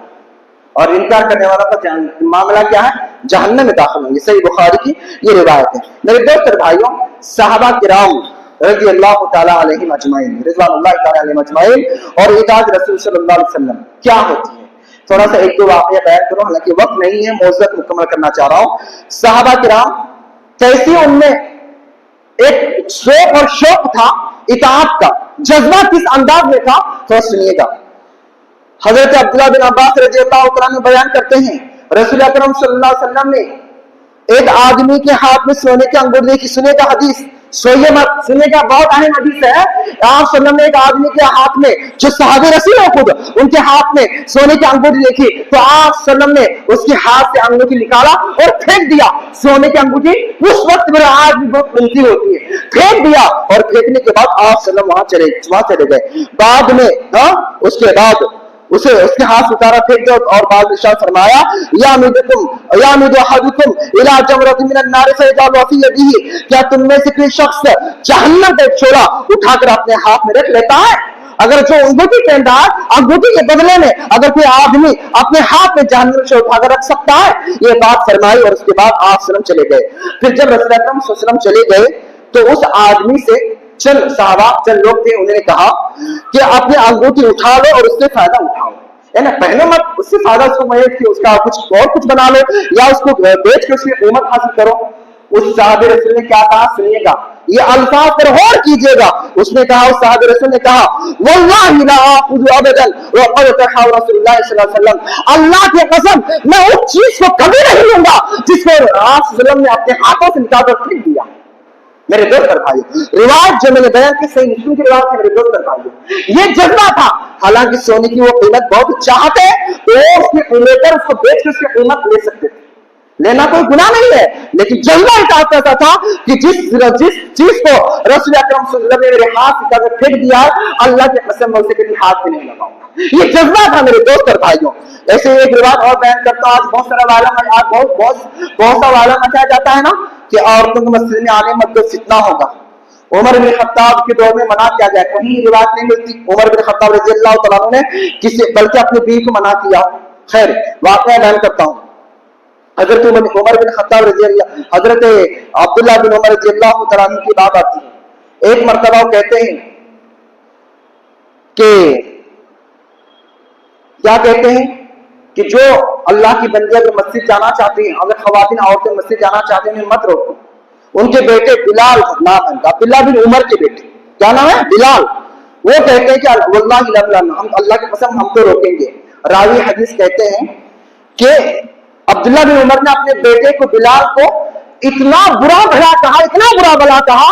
اور انکار کرنے والا کا معاملہ کیا ہے؟ جہنم میں داخل ہوں گے۔ صحیح بخاری کی یہ روایت ہے۔ میرے دوست اور بھائیوں، صحابہ کرام رضی اللہ تعالیٰ علیہم اجمعین، رضوان اللہ تعالیٰ علیہم اجمعین اور اطاعت رسول صلی اللہ علیہ وسلم کیا ہوتی ہے؟ تھوڑا سا ایک دو واقعہ بیان کروں، حالانکہ وقت نہیں ہے، موضوع مکمل کرنا چاہ رہا ہوں۔ صحابہ کرام کیسی ان میں ایک شوق اور شوق تھا اطاعت کا، جذبہ کس انداز میں تھا، تھوڑا سنیے گا۔ حضرت عبداللہ بن عباس رضی اللہ عنہ بیان کرتے ہیں رسول اکرم صلی اللہ علیہ وسلم نے ایک آدمی کے ہاتھ میں سونے کی انگوٹھی دیکھی۔ سنے کا حدیث، سوئیے مت، سنے کا بہت اہم حدیث ہے۔ آپ صلی اللہ علیہ وسلم نے ایک آدمی کے ہاتھ میں جو صحابہ رسول ہے خود ان کے ہاتھ میں سونے کی انگوٹھی دیکھی تو آپ صلی اللہ علیہ وسلم نے اس کے ہاتھ سے انگوٹھی نکالا اور پھینک دیا۔ سونے کی انگوٹھی اس وقت میرے آج بھی بہت قیمتی ہوتی ہے، پھینک دیا اور پھینکنے کے بعد آپ صلی اللہ علیہ وسلم وہاں چلے گئے۔ بعد میں اس کے بعد اسے اس کے ہاتھ اتارا پھینک دو اور بعد ارشاد فرمایا یامد احدکم الی جمرۃ من النار فیجعل فی یدہ، کیا تم میں سے کوئی شخص جہنم کا ایک چھوڑا اٹھا کر اپنے ہاتھ میں رکھ لیتا ہے؟ اگر جو انگوٹھی پہنتا ہے انگوٹھی کے بدلے میں اگر کوئی آدمی اپنے ہاتھ میں جہنم سے اٹھا کر رکھ سکتا ہے، یہ بات فرمائی اور اس کے بعد آپ صلی اللہ علیہ وسلم چلے گئے۔ پھر جب رسول اکرم صلی اللہ علیہ وسلم چلے گئے تو اس آدمی سے چند صحابہ چند لوگ تھے، انہوں نے کہا کہ اپنی انگوٹھی اٹھا لو اور اس سے فائدہ اٹھاؤ، یعنی پہلے مت اس سے فائدہ اس کو میت کی اس کا کچھ بنا لو یا اس کو بیچ کے اس کی قیمت حاصل کرو۔ اس صحابی رسول نے کیا کہا سنیے گا، یہ الفاظ پر غور کیجیے گا۔ اس نے کہا، اس صحابی رسول نے کہا واللہ لا آخذ ابدا وقد تحاور رسول اللہ صلی اللہ علیہ وسلم، اللہ کی قسم میں اس چیز کو کبھی نہیں لوں گا جس کو آپ صلی اللہ علیہ وسلم نے اپنے ہاتھوں سے نکال کر پھینک دیا۔ میرے دوست اور بھائیو، روایت جو میں نے بیان کی صحیح مسلم کی روایت ہے میرے دوست اور بھائیو، یہ جذبہ تھا۔ حالانکہ سونے کی وہ قیمت بہت چاہتے تو اس کی قیمت پر اس کو بیچ کے اس کی قیمت لے سکتے تھے، लेना कोई गुनाह नहीं है, लेकिन जज्बा इताअत ऐसा था कि जिस चीज को रसूल अकरम सल्लल्लाहु अलैहि वसल्लम ने मेरे हाथ से अगर फेंक दिया है, अल्लाह के कसम मैं उसे कभी हाथ में नहीं लगाऊंगा। ये जज्बा था मेरे दोस्त और भाइयों। ऐसे एक रिवाज और बयान करता हूं। आज बहुत सारा वाला बहुत सा वाला मचाया जाता है ना कि औरतों को मस्जिद में आने मत दो, फितना होगा। उमर बिन खत्ताब के दौर में मना किया गया, कहीं रिवाज नहीं मिलती। उमर बिन खत्ताब रज़ियल्लाहु तआला अन्हु ने किसी बल्कि अपनी बीवी को मना किया। खैर वाकया बयान करता हूं। हजरत उमर बिन खत्ताब हजरत अब्दुल्लाह बिन उमर रज़ियल्लाहु तआला अन्हु की बात आती है। एक मर्तबा वो कहते हैं कि क्या कहते हैं कि जो अल्लाह की बंदी अगर मस्जिद जाना चाहती हैं, अगर खवातीन औरतें मस्जिद जाना चाहते हैं, मत रोको। उनके बेटे बिलाल नाम है, अब्दुल्लाह बिन उमर के बेटे, क्या नाम है? बिलाल। वो कहते हैं कि वल्लाहि हम अल्लाह की कसम हम तो रोकेंगे। रावी हदीस कहते हैं कि अब्दुल्लाह बिन उमर ने अपने बेटे को बिलाल को इतना बुरा भला कहा, इतना बुरा भला कहा,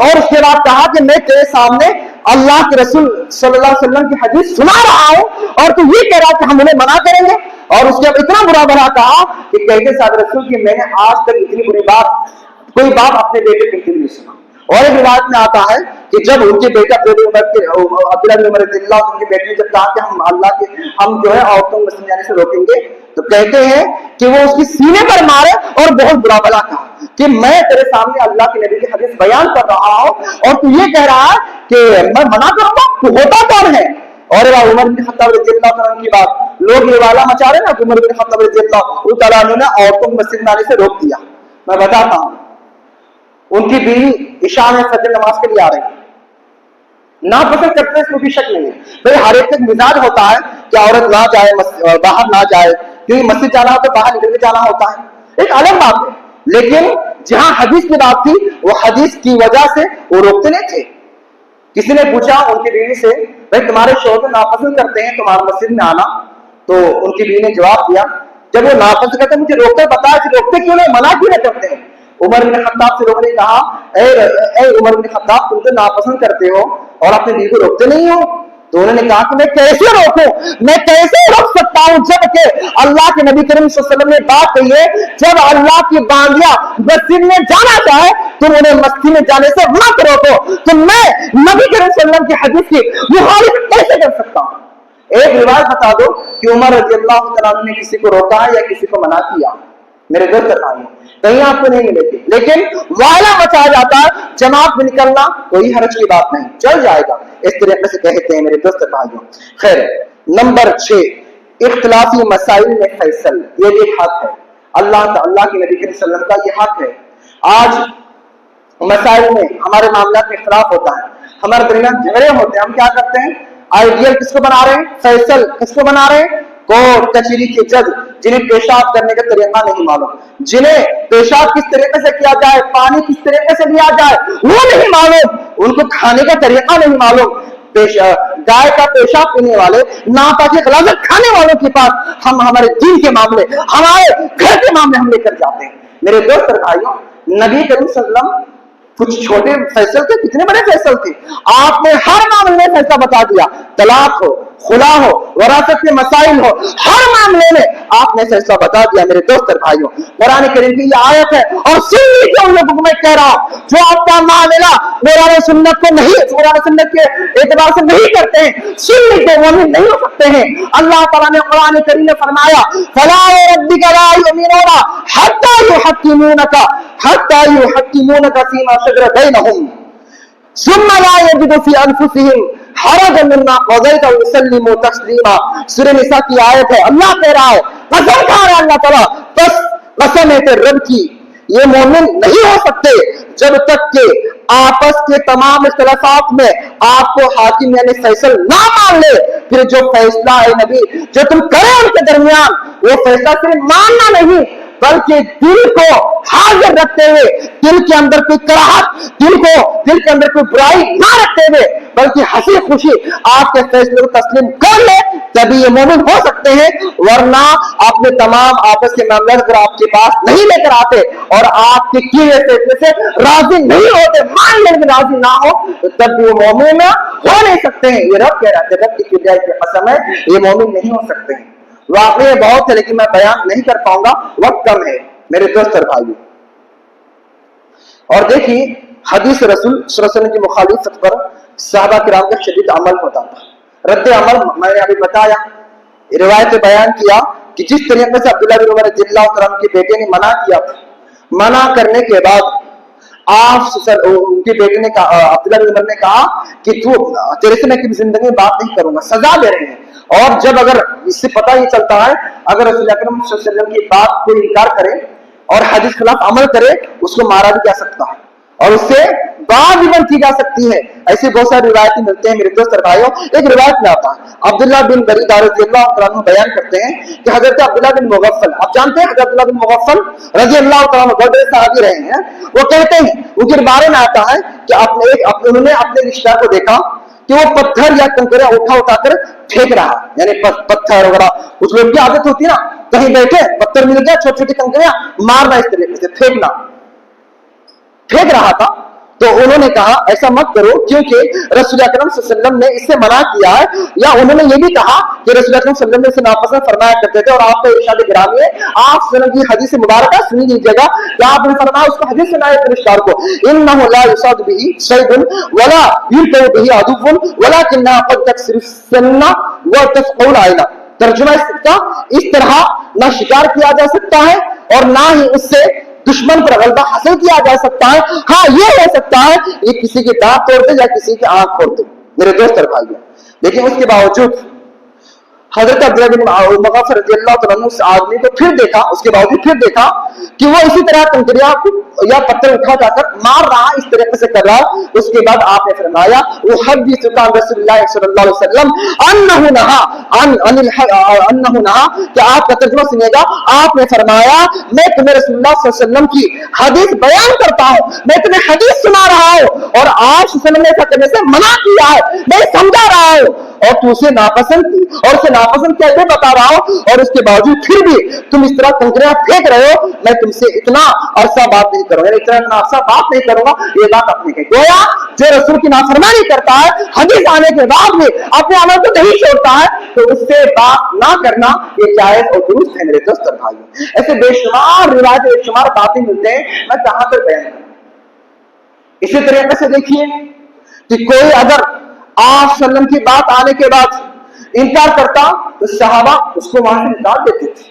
और उसके बाद कहा कि मैं तेरे सामने अल्लाह के रसूल सल्लल्लाहु अलैहि वसल्लम की हदीस सुना रहा हूं और तू ये कह रहा है कि हम उन्हें मना करेंगे। और उसके बाद इतना बुरा भला कहा कि कहते साहब रसूल की मैंने आज तक इतनी बुरी बात कोई बाप अपने बेटे के नहीं सुना। और एक रिवायत में आता है कि जब उनके बेटे अब्दुल्लाह बिन उमर रज़ियल्लाहु उनके बेटे ने जब कहा कि हम जो है औरतों को मस्जिद जाने से रोकेंगे, तो कहते हैं कि वो उसकी सीने पर मारे और बहुत बुरा भला कहा कि मैं तेरे सामने अल्लाह के नबी की हदीस बयान कर रहा हूं और तू ये कह रहा है कि मैं मना करूंगा, तू होता कौन है? और उमर बिन खत्ताब रज़ियल्लाहु अन्हु की बात लोग ये वाला मचा रहे ना, उमर बिन खत्ताब रज़ियल्लाहु तआला अन्हु ने औरतों को मस्जिद में आने से रोक दिया। मैं बताता हूं, उनकी बीवी इशा में फजर नमाज के लिए आ रही, नापसंद करते हैं, इसमें भी शक नहीं है। भाई हर एक मिजाज होता है कि औरत ना जाए, बाहर ना जाए, क्योंकि मस्जिद जाना हो तो बाहर निकल के जाना होता है, एक अलग बात है। लेकिन जहां हदीस की बात थी, वो हदीस की वजह से वो रोकते नहीं थे। किसी ने पूछा उनकी बीवी से, भाई तुम्हारे शौहर नापसंद करते हैं तुम्हारे मस्जिद में आना, तो उनकी बीवी ने जवाब दिया, जब वो नापसंद करते मुझे रोकते बताया कि रोकते क्यों नहीं, मना क्यों नहीं करते हैं? उमर बिन खत्ताब से लोगों ने कहा, ए उमर बिन खत्ताब तुम तो नापसंद करते हो और अपनी बीवी को रोकते नहीं हो। तो उन्होंने कहा कि मैं कैसे रोकूं, मैं कैसे रोक सकता हूं, जबकि अल्लाह के नबी करीम सल्लल्लाहु अलैहि वसल्लम ने बात कही है, जब अल्लाह की बांदिया मस्जिद में जाना चाहे तुम उन्हें मस्जिद में जाने से मत रोको। तो मैं नबी करीम सल्लल्लाहु अलैहि वसल्लम की हदीस की मुखालिफत कैसे कर सकता हूं? एक रिवायत बता दो कि उमर रज़ियल्लाहु तआला अन्हु ने किसी को रोका है या किसी को मना किया? मेरे दोस्त भाइयों, कहीं आपको नहीं मिलेगी। लेकिन वाला मचा जाता है, जमात में निकलना कोई हर्ज की बात नहीं, चल जाएगा, इस तरीके से कहते हैं मेरे दोस्त भाइयों। खैर, नंबर 6, इख्तिलाफी मसाइल में फैसल, ये भी हक है अल्लाह के नबी के सल्लल्लाहु अलैहि वसल्लम का, ये हक है। आज मसाइल में हमारे मामला में इख्तिलाफ होता है, हमारे दरमियान झगड़े होते हैं, हम क्या करते हैं? आइडियल किसको बना रहे हैं? फैसल किसको बना रहे हैं? कोर्ट कचहरी के जज, जिन्हें पेशाब करने का तरीका नहीं मालूम, जिन्हें पेशाब किस तरीके से किया जाए, पानी किस तरीके से लिया जाए वो नहीं मालूम, उनको खाने का तरीका नहीं मालूम। गाय का पेशाब पीने वाले, नापाकी गलाजत खाने वालों के पास हम हमारे दीन के मामले, हमारे घर के मामले हम लेकर जाते हैं। मेरे दोस्त और भाइयों, नबी करीम सल्लल्लाहु अलैहि वसल्लम कुछ छोटे फैसले थे, कितने बड़े फैसले थे, आपने हर मामले में फैसला बता दिया। तलाक हो, खुला हो, वरासत के मसाइल हो, हर मामले में आपने फैसला बता दिया। मेरे दोस्त और भाइयों, कुरान करीम की ये आयत है, और सुन लीजिए उन लोगों को मैं कह रहा हूं जो आपका मामला कुरान सुन्नत को नहीं, कुरान सुन्नत के एतबार से नहीं करते हैं, सुन लीजिए, मोमिन नहीं हो सकते हैं। अल्लाह ताला ने कुरान करीम में फरमाया, फला रब्बिका ला युमिनूना हत्ता युहक्किमूनका फीमा शजरा बैनहुम सुम्मा ला यजिदू फी अनफुसिहिम हरजन मिम्मा क़ज़ैत व युसल्लिमू तस्लीमा। सूरह निसा की आयत है। अल्लाह कह रहा है, कसम खा रहा है अल्लाह ताला, बस कसम है तेरे रब की, ये मोमिन नहीं हो सकते जब तक के आपस के तमाम इख्तिलाफात में आपको हाकिम यानी फैसल ना मान ले। फिर जो फैसला है नबी जो तुम करें उनके दरमियान, वो फैसला सिर्फ मानना नहीं बल्कि दिल को हाजिर रखते हुए, दिल के अंदर कोई कराहत, दिल के अंदर कोई बुराई ना रखते हुए, बल्कि हंसी खुशी आपके फैसले को तस्लीम कर ले, तभी ये मोमिन हो सकते हैं। वरना अपने तमाम आपस के मामले अगर आपके पास नहीं लेकर आते और आपके किए फैसले से राजी नहीं होते, मान लेने में राजी ना हो, तो तब भी वो मोमिन हो नहीं सकते हैं। ये रब कह रहा है, रब की किबरिया की कसम है, ये मोमिन नहीं हो सकते हैं। वाकई बहुत है, लेकिन मैं बयान नहीं कर पाऊंगा, वक्त कम है। میرے دوست اور بھائیوں، اور دیکھیے حدیث رسول صلی اللہ علیہ وسلم کی مخالفت پر صحابہ کرام کا شدید عمل ہوتا تھا۔ رد عمل میں نے ابھی بتایا، روایت بیان کیا کہ جس طریقے سے عبداللہ بن عمر رضی اللہ عنہ کے بیٹے نے منع کیا تھا، منع کرنے کے بعد ان کے بیٹے نے کہا، عبداللہ بن عمر نے کہا کہ تیرے سے میں کبھی زندگی میں بات نہیں کروں گا، سزا دے رہے ہیں۔ اور جب اگر اس سے پتہ یہ چلتا ہے اگر رسول اکرم صلی اللہ علیہ وسلم کی بات کو انکار کرے اور حدیث خلاف عمل کرے اس کو مارا بھی جا سکتا ہے اور اس سے بات بھی بند کی جا سکتی ہے۔ ایسے بہت ساری روایتیں ملتے ہیں میرے دوست اور بھائیوں۔ ایک روایت میں آتا ہے، عبداللہ بن بریدہ رضی اللہ عنہ بیان کرتے ہیں کہ حضرت عبداللہ بن مغفل، آپ جانتے ہیں حضرت عبداللہ بن مغفل رضی اللہ عنہ بڑے صحابی رہے ہیں، وہ کہتے ہیں ان کے بارے میں آتا ہے کہ انہوں نے اپنے رشتہ دار کو دیکھا کہ وہ پتھر یا کنکریاں اٹھا کر پھینک رہا، یعنی پتھر وغیرہ، کچھ لوگ کی عادت ہوتی ہے نا، کہیں بیٹھے پتھر مل گیا چھوٹی چھوٹی کنکریاں مارنا، اس طریقے سے پھینک رہا تھا۔ تو انہوں نے کہا ایسا مت کرو کیونکہ رسول اکرم صلی اللہ علیہ وسلم نے اس سے منع کیا ہے، یا انہوں نے یہ بھی کہا کہ رسول اکرم صلی اللہ علیہ وسلم نے اسے ناپسند فرمایا کرتے تھے۔ اور آپ کا ارشاد گرامی ہے، آپ صلی اللہ علیہ وسلم کی حدیث مبارکہ سنی لیجیے گا کہ آپ نے فرمایا، اس کو حدیث سنائے اپنے رشتہ دار کو، انہ لا یصاد به صید ولا یلقى به عدو ولكنها قد تكسر السن وتسقط العين۔ ترجمہ اس کا اس طرح نہ شکار کیا جا سکتا ہے اور نہ ہی اس سے دشمن پر غلبہ حاصل کیا جا سکتا ہے۔ ہاں یہ ہو سکتا ہے یہ کسی کے دانت توڑ دے یا کسی کی آنکھ پھوڑ دے میرے دوست اور بھائیوں، لیکن اس کے باوجود حضرت عبداللہ بن مغفل رضی اللہ عنہ اس آدمی کو پھر دیکھا، اس کے باوجود پھر دیکھا کہ وہ اسی طرح کنکریاں یا پتھر اٹھا کر مار رہا، اس طریقے سے کر رہا۔ اس کے بعد آپ نے فرمایا وحدثک عن رسول اللہ صلی اللہ علیہ وسلم انہ نہا کہ آپ کا ترجمہ سنیے گا، آپ نے فرمایا میں تمہیں رسول اللہ صلی اللہ علیہ وسلم کی حدیث بیان کرتا ہوں، میں تمہیں حدیث سنا رہا ہوں اور آپ صلی اللہ علیہ وسلم نے ایسا کرنے سے منع کیا ہے، میں سمجھا رہا ہوں اور تو اسے ناپسند کی اور اسے ناپسند کہتے بتا رہا ہوں، اور اس کے باوجود پھر بھی تم اس طرح کنکریاں پھینک رہے ہو، میں تم سے اتنا عرصہ بات نہیں کروں گا، اتنا عرصہ بات نہیں کروں گا۔ یہ بات اپنے کہ گویا جو رسول کی نافرمانی کرتا ہے حدیث آنے کے بعد بھی اپنے عمل کو نہیں چھوڑتا ہے تو اس سے بات نہ کرنا یہ جائز اور درست ہے میرے دوست اور بھائیوں۔ ایسے بے شمار روایت بے شمار باتیں ملتے ہیں، میں کہاں پر بیان کروں۔ اسی طریقے سے دیکھیے کہ کوئی اگر آپ صلی اللہ علیہ وسلم کی بات آنے کے بعد انکار کرتا تو صحابہ اس کو وہاں سے نکال دیتے تھے،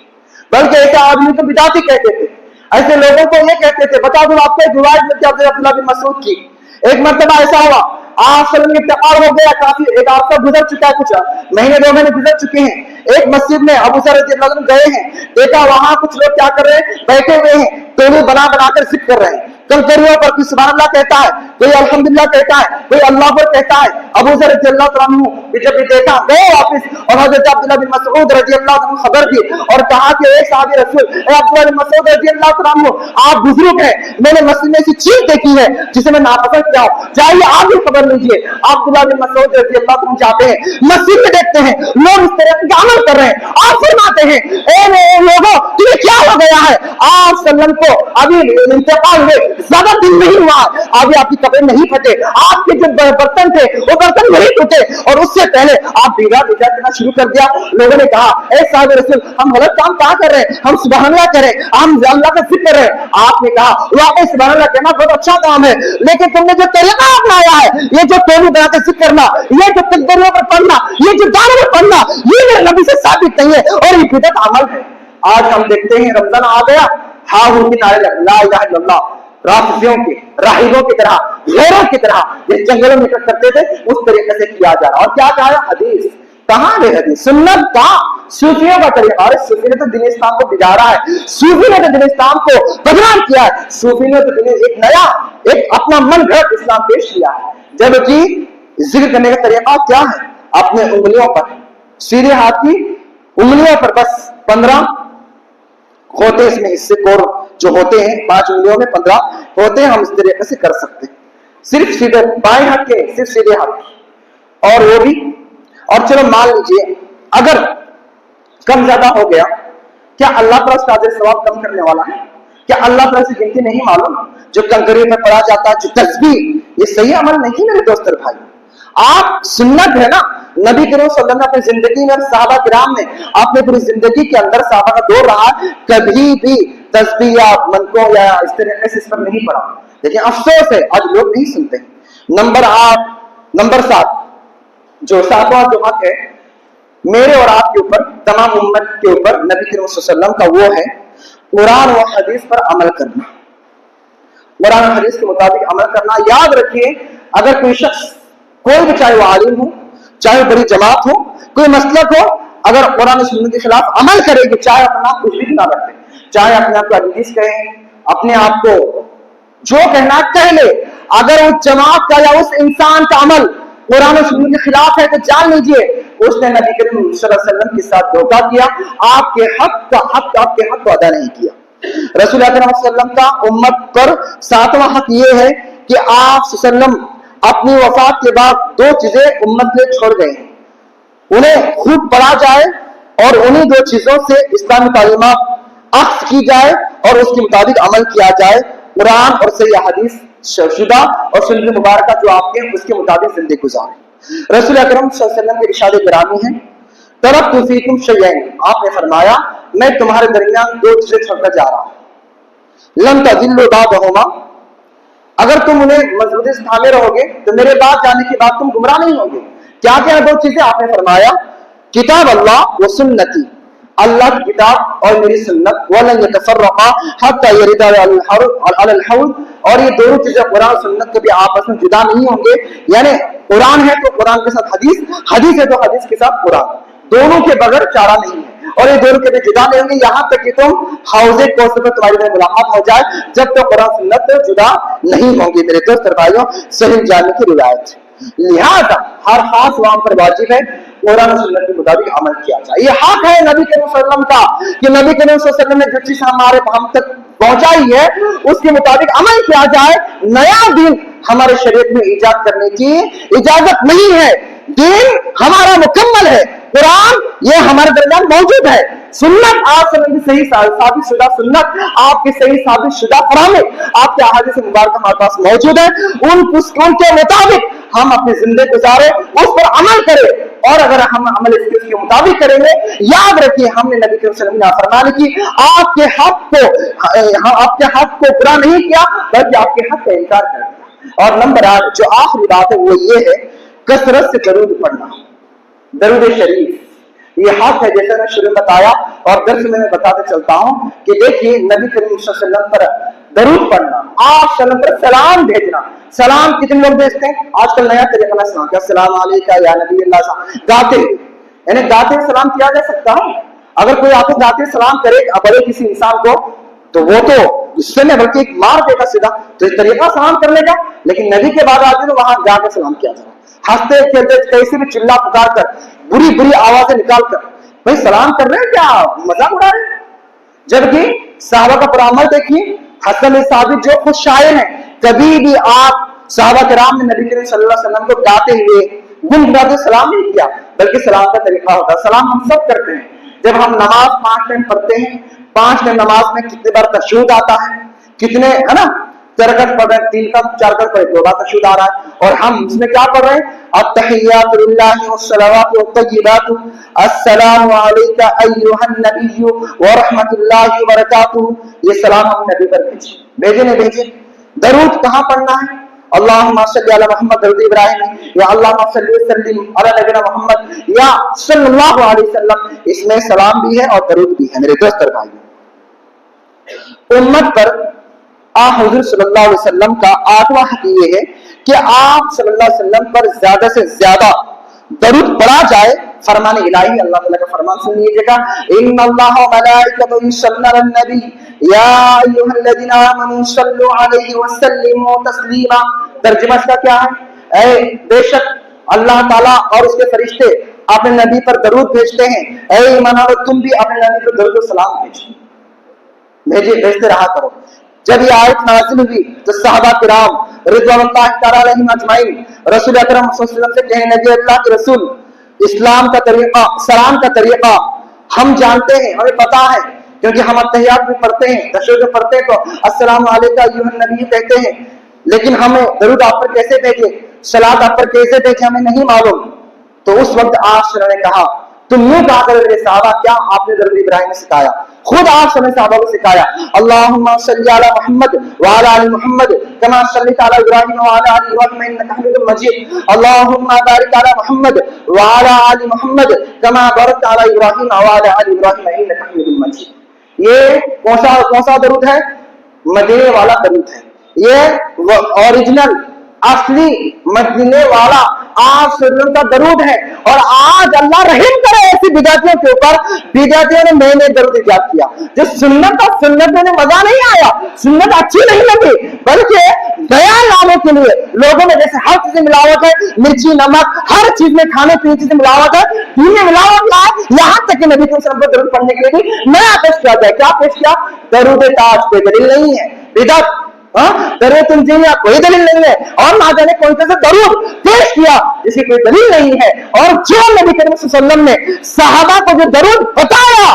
بلکہ ایسے آدمی کو بدعتی کہتے تھے، ایسے لوگوں کو یہ کہتے تھے۔ بتا دوں آپ کو ایک روایت ملتی ہے عبداللہ بن مسعود کی، ایک مرتبہ ایسا ہوا آپ صلی اللہ علیہ وسلم کا انتقال ہو گیا، کافی ایک عرصہ گزر چکا ہے، کچھ مہینے 2 مہینے گزر چکے ہیں۔ ایک مسجد میں ابو ذر رضی اللہ عنہ گئے ہیں، دیکھا وہاں کچھ لوگ کیا کر رہے ہیں، بیٹھے ہوئے ہیں، ٹولو بنا کر ذکر کر رہے ہیں، کنکریوں پر کوئی سبحان اللہ کہتا ہے، کوئی الحمدللہ کہتا ہے، کوئی اللہ اکبر کہتا ہے۔ ابو ذر رضی اللہ عنہ جب یہ دیکھا گئے واپس اور حضرت عبداللہ بن مسعود رضی اللہ عنہ خبر دی اور کہا کہ اے صحابی رسول، اے عبداللہ بن مسعود رضی اللہ عنہ، آپ بزرگ ہیں، میں نے مسجد میں ایسی چیز دیکھی ہے جسے میں ناپسند کیا ہوں، چاہیے آپ بھی خبر لیجیے۔ عبداللہ بن مسعود رضی اللہ عنہ جاتے ہیں، مسجد میں دیکھتے ہیں لوگ اس طرح کا عمل کر رہے ہیں، آپ فرماتے ہیں اے لوگوں تمہیں کیا ہو گیا ہے؟ آپ صلی اللہ علیہ وسلم کو ابھی انتقال ہوئے زیادہ دن نہیں ہوا، ابھی آپ کی کپڑے نہیں پھٹے، آپ کے جو برتن تھے وہ برتن نہیں ٹوٹے، اور اس سے پہلے آپ بیگا کرنا شروع کر دیا۔ لوگوں نے کہا اے صاحب رسول، ہم غلط کام کہاں کر رہے ہیں، ہم سبحان اللہ کریں، ہم اللہ کا ذکر کریں۔ آپ نے کہا واقعی سبحان اللہ کہنا بہت اچھا کام ہے، لیکن تم نے جو طریقہ اپنایا ہے، یہ جو ٹولو بنا کے ذکر کرنا، یہ جو تکبیروں پر پڑھنا، یہ جو گانوں پر پڑھنا، یہ میرے نبی سے ثابت نہیں ہے اور یہ بدعت عمل ہے۔ آج ہم دیکھتے ہیں رمضان آ گیا، ہاں ہو کے نعرے لگ لا الہ الا اللہ، رافضیوں کے راہبوں کی طرح غیروں کی طرح جس جنگلوں میں کرتے تھے اس طریقے سے کیا جا رہا، اور کیا کہا ہے حدیث، کہاں ہے حدیث، سنت کہاں، صوفیوں کا طریقہ۔ اور صوفی نے تو دین اسلام کو بگاڑا ہے، صوفی نے تو دین اسلام کو بدنام کیا ہے، صوفی نے تو ایک نیا ایک اپنا من گھڑت اسلام پیش کیا ہے، جبکہ ذکر کرنے کا طریقہ کیا ہے، اپنے انگلیوں پر، سیدھے ہاتھ کی انگلیوں پر بس 15 ہوتے اس میں حصے کور جو ہوتے ہیں، 5 انگلیوں میں 15 ہوتے ہیں، ہم اس طریقے سے کر سکتے ہیں، صرف سیدھے بائیں ہاتھ کے، صرف سیدھے ہاتھ کی، اور وہ بھی، اور چلو مان لیجئے اگر کم زیادہ ہو گیا، کیا اللہ تعالیٰ اس کا اجر ثواب کم کرنے والا ہے؟ کیا اللہ تعالیٰ سے گنتی نہیں معلوم؟ جو کنکریوں میں پڑا جاتا ہے، جو تسبیح، یہ صحیح عمل نہیں میرے دوست اور بھائی۔ آپ سنت ہے نا، نبی کریم صلی اللہ علیہ وسلم نے اپنی زندگی میں، صحابہ کرام نے اپنے پوری زندگی کے اندر، صحابہ کا دور رہا، کبھی بھی तस्बीह या मनकों या इस तरीके से इस पर नहीं पढ़ा, लेकिन अफसोस है आज लोग नहीं सुनते। नंबर 7, जो सातवां जो हक है मेरे और आपके ऊपर, तमाम उम्मत के ऊपर, नबी करीम सल्लल्लाहु अलैहि वसल्लम का, वो है कुरान और हदीस पर अमल करना। कुरान और हदीस के मुताबिक अमल करना। याद रखिए, अगर कोई शख्स, कोई भी, चाहे वो आलिम हो, चाहे बड़ी जमात हो, कोई मसलक हो, अगर कुरान और सुन्नत के खिलाफ अमल करेगी, चाहे अपना आप कुछ भी ना रखे, चाहे अपने आप को हदीस कहे, अपने आप को जो कहना कह ले, अगर उस जमात का या उस इंसान का अमल कुरान और सुन्नत के खिलाफ है तो जान लीजिए उसने नबी करीम सल्लल्लाहु अलैहि वसल्लम के साथ धोखा किया, आपके हक को अदा नहीं किया। रसूल अकरम सल्लल्लाहु अलैहि वसल्लम का उम्मत पर 7वां हक ये है कि आप सल्लल्लाहु अलैहि वसल्लम अपनी वफात के बाद 2 चीजें उम्मत में छोड़ गए हैं, उन्हें खूब पढ़ा जाए और उन्हीं 2 चीजों से इस्लामी तालीमात अख्ज़ की जाए और उसके मुताबिक अमल किया जाए। कुरान और सही हदीस शुदा और सुन्नत मुबारका जो आपके उसके मुताबिक जिंदगी गुजारे। रसूल अकरम सल्लल्लाहु अलैहि वसल्लम के इरशाद गिरामी है, तरक्तु फीकुम शयैन, आपने फरमाया मैं तुम्हारे दरमियान 2 चीजें छोड़कर जा रहा हूं, लम तज़िल्लु बादहुमा, अगर तुम उन्हें मजबूती से थामे रहोगे तो मेरे बाद जाने के बाद तुम गुमराह नहीं होगे। क्या क्या 2 चीजें? आपने फरमाया किताब अल्लाह व सुन्नती, अल्लाह की किताब और मेरी सुन्नत, वलन यतफर्रका हत्ता यरिदा अलल हौद, और ये दोनों चीजें कुरान और सुन्नत कभी आपस में जुदा नहीं होंगे। यानी कुरान है तो कुरान के साथ हदीस, हदीस है तो हदीस के साथ कुरान, दोनों के बगैर चारा नहीं है, और ये दोनों कभी जुदा नहीं होंगे यहां तक कि तुम हौज़े कौसर पर तुम्हारी मुलाकात हो जाए, जब तक कुरान सुन्नत जुदा नहीं होंगे। मेरे दोस्त और भाइयों, सही जाने की रिवायत, लिहाजा हर खास वहां पर वाजिब है कुरान और सुन्नत के मुताबिक अमल किया जाए। ये हक है नबी करीम सल्लल्लाहु अलैहि वसल्लम का कि नबी करीम सल्लल्लाहु अलैहि वसल्लम ने जो चीज हम तक पहुंचाई है उसके मुताबिक अमल किया जाए। नया दिन हमारे शरीयत में इजाद करने की इजाजत नहीं है, दीन हमारा मुकम्मल है, कुरान ये हमारे दरमियान मौजूद है, सुन्नत आप सही साबित शुदा सुन्नत, आपकी सही साबित शुदा फरमाने, आपके अहादीस मुबारक हमारे पास मौजूद है, उनके मुताबिक हम अपनी जिंदगी गुजारे, उस पर अमल करें, और अगर हम अमल इसके मुताबिक करेंगे, याद रखिए हमने नबी के वसल्लम ने फरमान की आपके हक को पूरा नहीं किया बल्कि आपके हक का इनकार कर दिया। और नंबर 8 जो आखिरी बात है वो ये है कसरत से दरूद पढ़ना, दरूद शरीफ, ये हक है जैसे मैं शुरू में बताया और दर्स में मैं बताते चलता हूं कि देखिए नबी करीम सल्लल्लाहु अलैहि वसल्लम पर दरूद पढ़ना, आप सल्लम पर सलाम भेजना। सलाम कितने लोग भेजते हैं? आजकल नया तरीका सलाम क्या, अस्सलाम अलैका या नबी अल्लाह, गाते यानी गाते सलाम किया जा सकता है। अगर कोई आपको गाते सलाम करे बड़े किसी इंसान को तो वो तो गुस्से में बल्कि एक मार देगा सीधा, तो इस तरीका सलाम करने का, लेकिन नबी के बाद आते तो वहां जाकर सलाम किया जाए, हंसते खेलते कैसे भी चिल्ला पुकार कर बुरी बुरी आवाजें निकाल कर, भाई सलाम कर रहे हैं क्या, मजाक उड़ा रहे हैं। जबकि सहाबा का परामर्श देखिए, हसन साबित जो खुद शायर हैं, कभी भी आप सहाबा किराम ने नबी करीम सल्लल्लाहु अलैहि वसल्लम को गाते हुए गुनगुनाते सलाम नहीं किया, बल्कि सलाम का तरीका होता है। सलाम हम सब करते हैं जब हम नमाज 5 टाइम पढ़ते हैं, 5 टाइम नमाज में कितने बार तशहूद आता है, कितने है ना 4 रकात पढ़ रहे हैं, 3 का 4 रकात पढ़े 2 बार तशहूद आ रहा है, और हम इसमें क्या पढ़ रहे हैं अत्तहियातु लिल्लाहि वस्सलावातु वत्तय्यिबातु अस्सलामु अलैका अय्युहन नबिय्यु व रहमतुल्लाहि व बरकातुहू। ये सलाम हम नबी पर भेजे नहीं भेजे। दरूद कहां पढ़ना है? अल्लाहुम्मा सल्ली अला मुहम्मद, दरूद इब्राहिम, या अल्लाहुम्मा सल्ली वसल्लिम अला नबीना मुहम्मद या सल्लल्लाहु अलैहि वसल्लम, इसमें सलाम भी है और दरूद भी है। मेरे दोस्त और भाइयों, उम्मत पर हुजूर सल्लल्लाहु अलैहि वसल्लम का 8वां हक ये है कि आप सल्लल्लाहु अलैहि वसल्लम पर ज्यादा से ज्यादा दरूद पढ़ा जाए। फरमान इलाही, अल्लाह ताला का फरमान सुनिएगा, इन्नल्लाह व मलाइकतहु युसल्लूना अलन नबी या अय्युहल्लज़ीना आमनू सल्लू अलैहि व सल्लिमू तस्लीमा। तर्जुमा इसका क्या है? बेशक अल्लाह ताला और उसके फरिश्ते अपने नबी पर दरूद भेजते हैं, ऐ ईमान वालों तुम भी अपने नबी पर दरूद और सलाम भेजते रहा करो। जब ये आयत नाज़िल हुई तो सहाबा किराम रिज़वानुल्लाह तआला अलैहिम अजमाइन रसूल अकरम सल्लल्लाहु अलैहि वसल्लम से कहने लगे, अल्लाह के रसूल, इस्लाम का तरीका, सलाम का तरीका हम जानते हैं, हमें पता है, क्योंकि हम अत्तहियात में पढ़ते हैं, तशहहुद में पढ़ते हैं तो अस्सलामु अलैका अय्युहन नबी कहते हैं, लेकिन हमें दरूद आप पर कैसे भेजे, सलात आप पर कैसे भेजे हमें नहीं मालूम। तो उस वक्त आशरा ने कहा, तुम यूं कहा करो मेरे साहबा, क्या आपने दरूद इब्राहिम में सिखाया? खुद आप समय साहबा को सिखाया, अल्लाहुम्मा सल्ली अला मुहम्मद व अला आलि मुहम्मद कमा सल्लैता अला इब्राहिम व अला आलि इब्राहिम इन्नका हमीदुम मजीद, अल्लाहुम्मा बारिक अला मुहम्मद व अला आलि मुहम्मद कमा बारकता अला इब्राहिम व अला आलि इब्राहिम इन्नका हमीदुम मजीद। ये कौन सा दरूद है? मदीने वाला दरूद है। ये ओरिजिनल असली मदीने वाला आप सल्लल्लाहु का दरूद है। और आज अल्लाह रहम करे ऐसी बिदातियों के ऊपर, बिदातियों ने नए नए दरूद इजाद किया। जो सुन्नत था, सुन्नत में मजा नहीं आया, सुन्नत अच्छी नहीं लगी, बल्कि बयान लाने के लिए लोगों में जैसे हर चीज में मिलावट है, मिर्ची नमक हर चीज में, खाने पीने की चीज में मिलावट है, दीन में मिलावट लाए, यहाँ तक कि नबी के दरूद पढ़ने के लिए भी नया पेश किया जाए। क्या पेश किया? दरूद ताज पे दलील नहीं है, बिदअत दरूद तंजीलिया कोई दलील नहीं है, और ना जाने कौन सा दरूद पेश किया जिसकी कोई दलील नहीं है। और जो नबी करीम सल्लल्लाहु अलैहि वसल्लम ने सहाबा को जो दरूद बताया,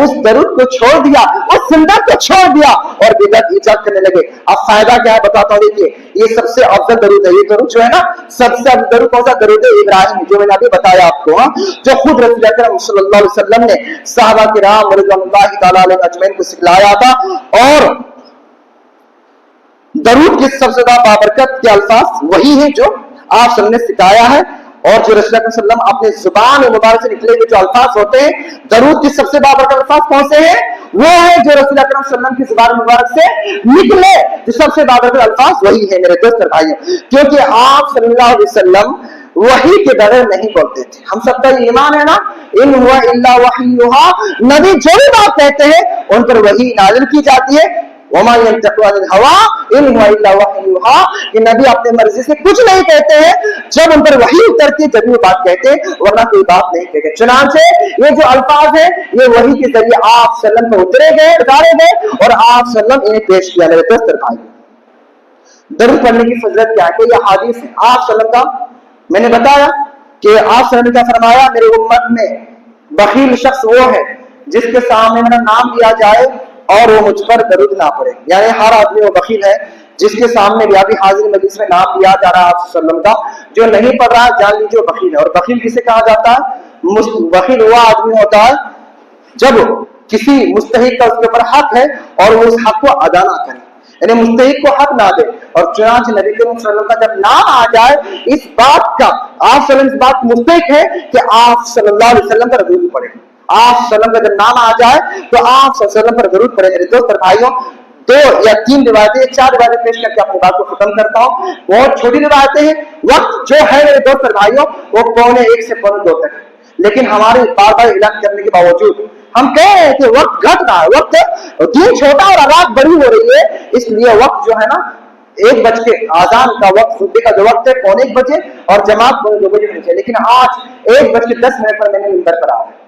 उस दरूद को छोड़ दिया, उस सुन्नत को छोड़ दिया और बिदअत इजाद करने लगे। अब फायदा क्या है बताता हूँ। देखिए, ये सबसे अफजल दरूद है। ये दरूद जो है ना, सबसे अफजल दरूद कौन सा? दरूद इब्राहिम, जो मैंने अभी बताया आपको, जो खुद रसूल अकरम सल्लल्लाहु अलैहि वसल्लम ने सहाबा किराम रज़ियल्लाहु तआला अलैहिम अजमईन को सिखलाया था। और दरूद की सबसे ज्यादा बाबरकत के अल्फाज वही है जो आप सबने सिखाया है, और जो रसूल अकरम सल्लल्लाहु अलैहि वसल्लम अपने जुबान मुबारक से निकले हुए जो अल्फाज होते हैं, दरूद की सबसे बाबरकत अल्फाज कौन से हैं? वो है जो रसूल अकरम सल्लल्लाहु अलैहि वसल्लम की जुबान मुबारक से निकले, जो सबसे बाबरकत अल्फाज वही है मेरे दोस्त और भाइयों। क्योंकि आप सल्लल्लाहु अलैहि वसल्लम वही के बगैर नहीं बोलते थे। हम सबका ईमान है ना, इन हुआ इल्ला वहयुहा, नबी जो भी बात कहते हैं उन पर वही नाज़िल की जाती है। वमा यंतकु अनिल हवा इन हुवा इल्ला वहयुहा, कि नबी अपने मर्जी से कुछ नहीं कहते हैं, जब उन पर वही उतरती है जब वो बात कहते हैं, वरना कोई बात नहीं कहते। चुनांचे ये जो अल्फाज है ये वही के जरिए आप सल्लम पर उतारे गए और आप सल्लम इन्हें पेश किया। मेरे दोस्त भाई, दरूद पढ़ने की फजीलत क्या है? ये हादीस है आप सल्लम का। मैंने बताया कि आप सल्लम ने क्या फरमाया, मेरे उम्मत में बखील शख्स वो है जिसके सामने मेरा नाम लिया जाए और वो मुझ पर दरूद ना पड़े। यानी हर आदमी वो बखील है जिसके सामने भी अभी हाजिर मजलिस में नाम लिया जा रहा है आप सल्लम का, जो नहीं पढ़ रहा है जान लीजिए बखील है। और बखील किसे कहा जाता है? बखील वो आदमी होता है जब किसी मुस्तहिक का उसके ऊपर हक है और वो उस हक को अदा ना करे, यानी मुस्तहिक को हक ना दे। और चुनांचे नबी करीम सल्लल्लाहु अलैहि वसल्लम का जब नाम आ जाए, इस बात का आप सल्लम इस बात मुस्तहिक है कि आप सल्लल्लाहु अलैहि वसल्लम पर दरूद पढ़े। आप सल्लम का जब नाम आ जाए तो आप सल्लम पर दरूद पढ़े। मेरे दोस्त और भाइयों, 2 या 3 रिवायतें, 4 रिवायतें पेश करके अपनी बात को खत्म करता हूँ। बहुत छोटी रिवायतें हैं। वक्त जो है मेरे दोस्त और भाइयों वो 1:45 से 2:45 तक है, लेकिन हमारे बार बार ऐलान करने के बावजूद हम कह रहे हैं कि वक्त घट रहा है, वक्त दिन छोटा और रात बड़ी हो रही है, इसलिए वक्त जो है ना 1 बज के आजान का वक्त, सुबह का जो वक्त है 1:45 बजे और जमात 2 बजे होनी चाहिए, लेकिन आज 1:10 पर मैंने मिंबर पर आया।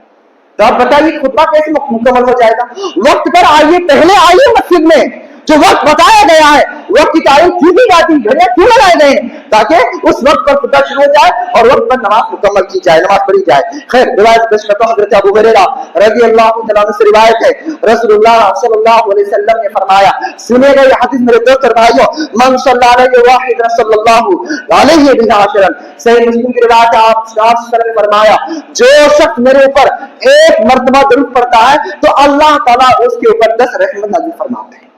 तो आप बताइए खुतबा कैसे मुकम्मल हो जाएगा? वक्त पर आइए, पहले आइए मस्जिद में। जो वक्त बताया गया है वक्त की तारीफ क्यों दी जाती है, घड़ियां क्यों लगाए गए हैं? ताकि उस वक्त पर खुतबा शुरू हो जाए और वक्त पर नमाज मुकम्मल की जाए, नमाज पढ़ी जाए। खैर, रिवायत पेश करता हूं, हजरत अबू हुरैरा रज़ियल्लाहु तआला अन्हु से रिवायत है, रसूलुल्लाह सल्लल्लाहु अलैहि वसल्लम ने फरमाया, सुनिएगा ये हदीस मेरे दोस्त और भाइयों, मन सल्लल्लाहु अलैहि वाहिद सल्लल्लाहु अलैहि बिहाशरन, सही मुस्लिम की रिवायत है। आप सल्लल्लाहु अलैहि फरमाया, जो शख्स मेरे ऊपर 1 मर्तबा दरूद पढ़ता है तो अल्लाह ताला उसके ऊपर 10 रहमत नाज़िल फरमाते हैं।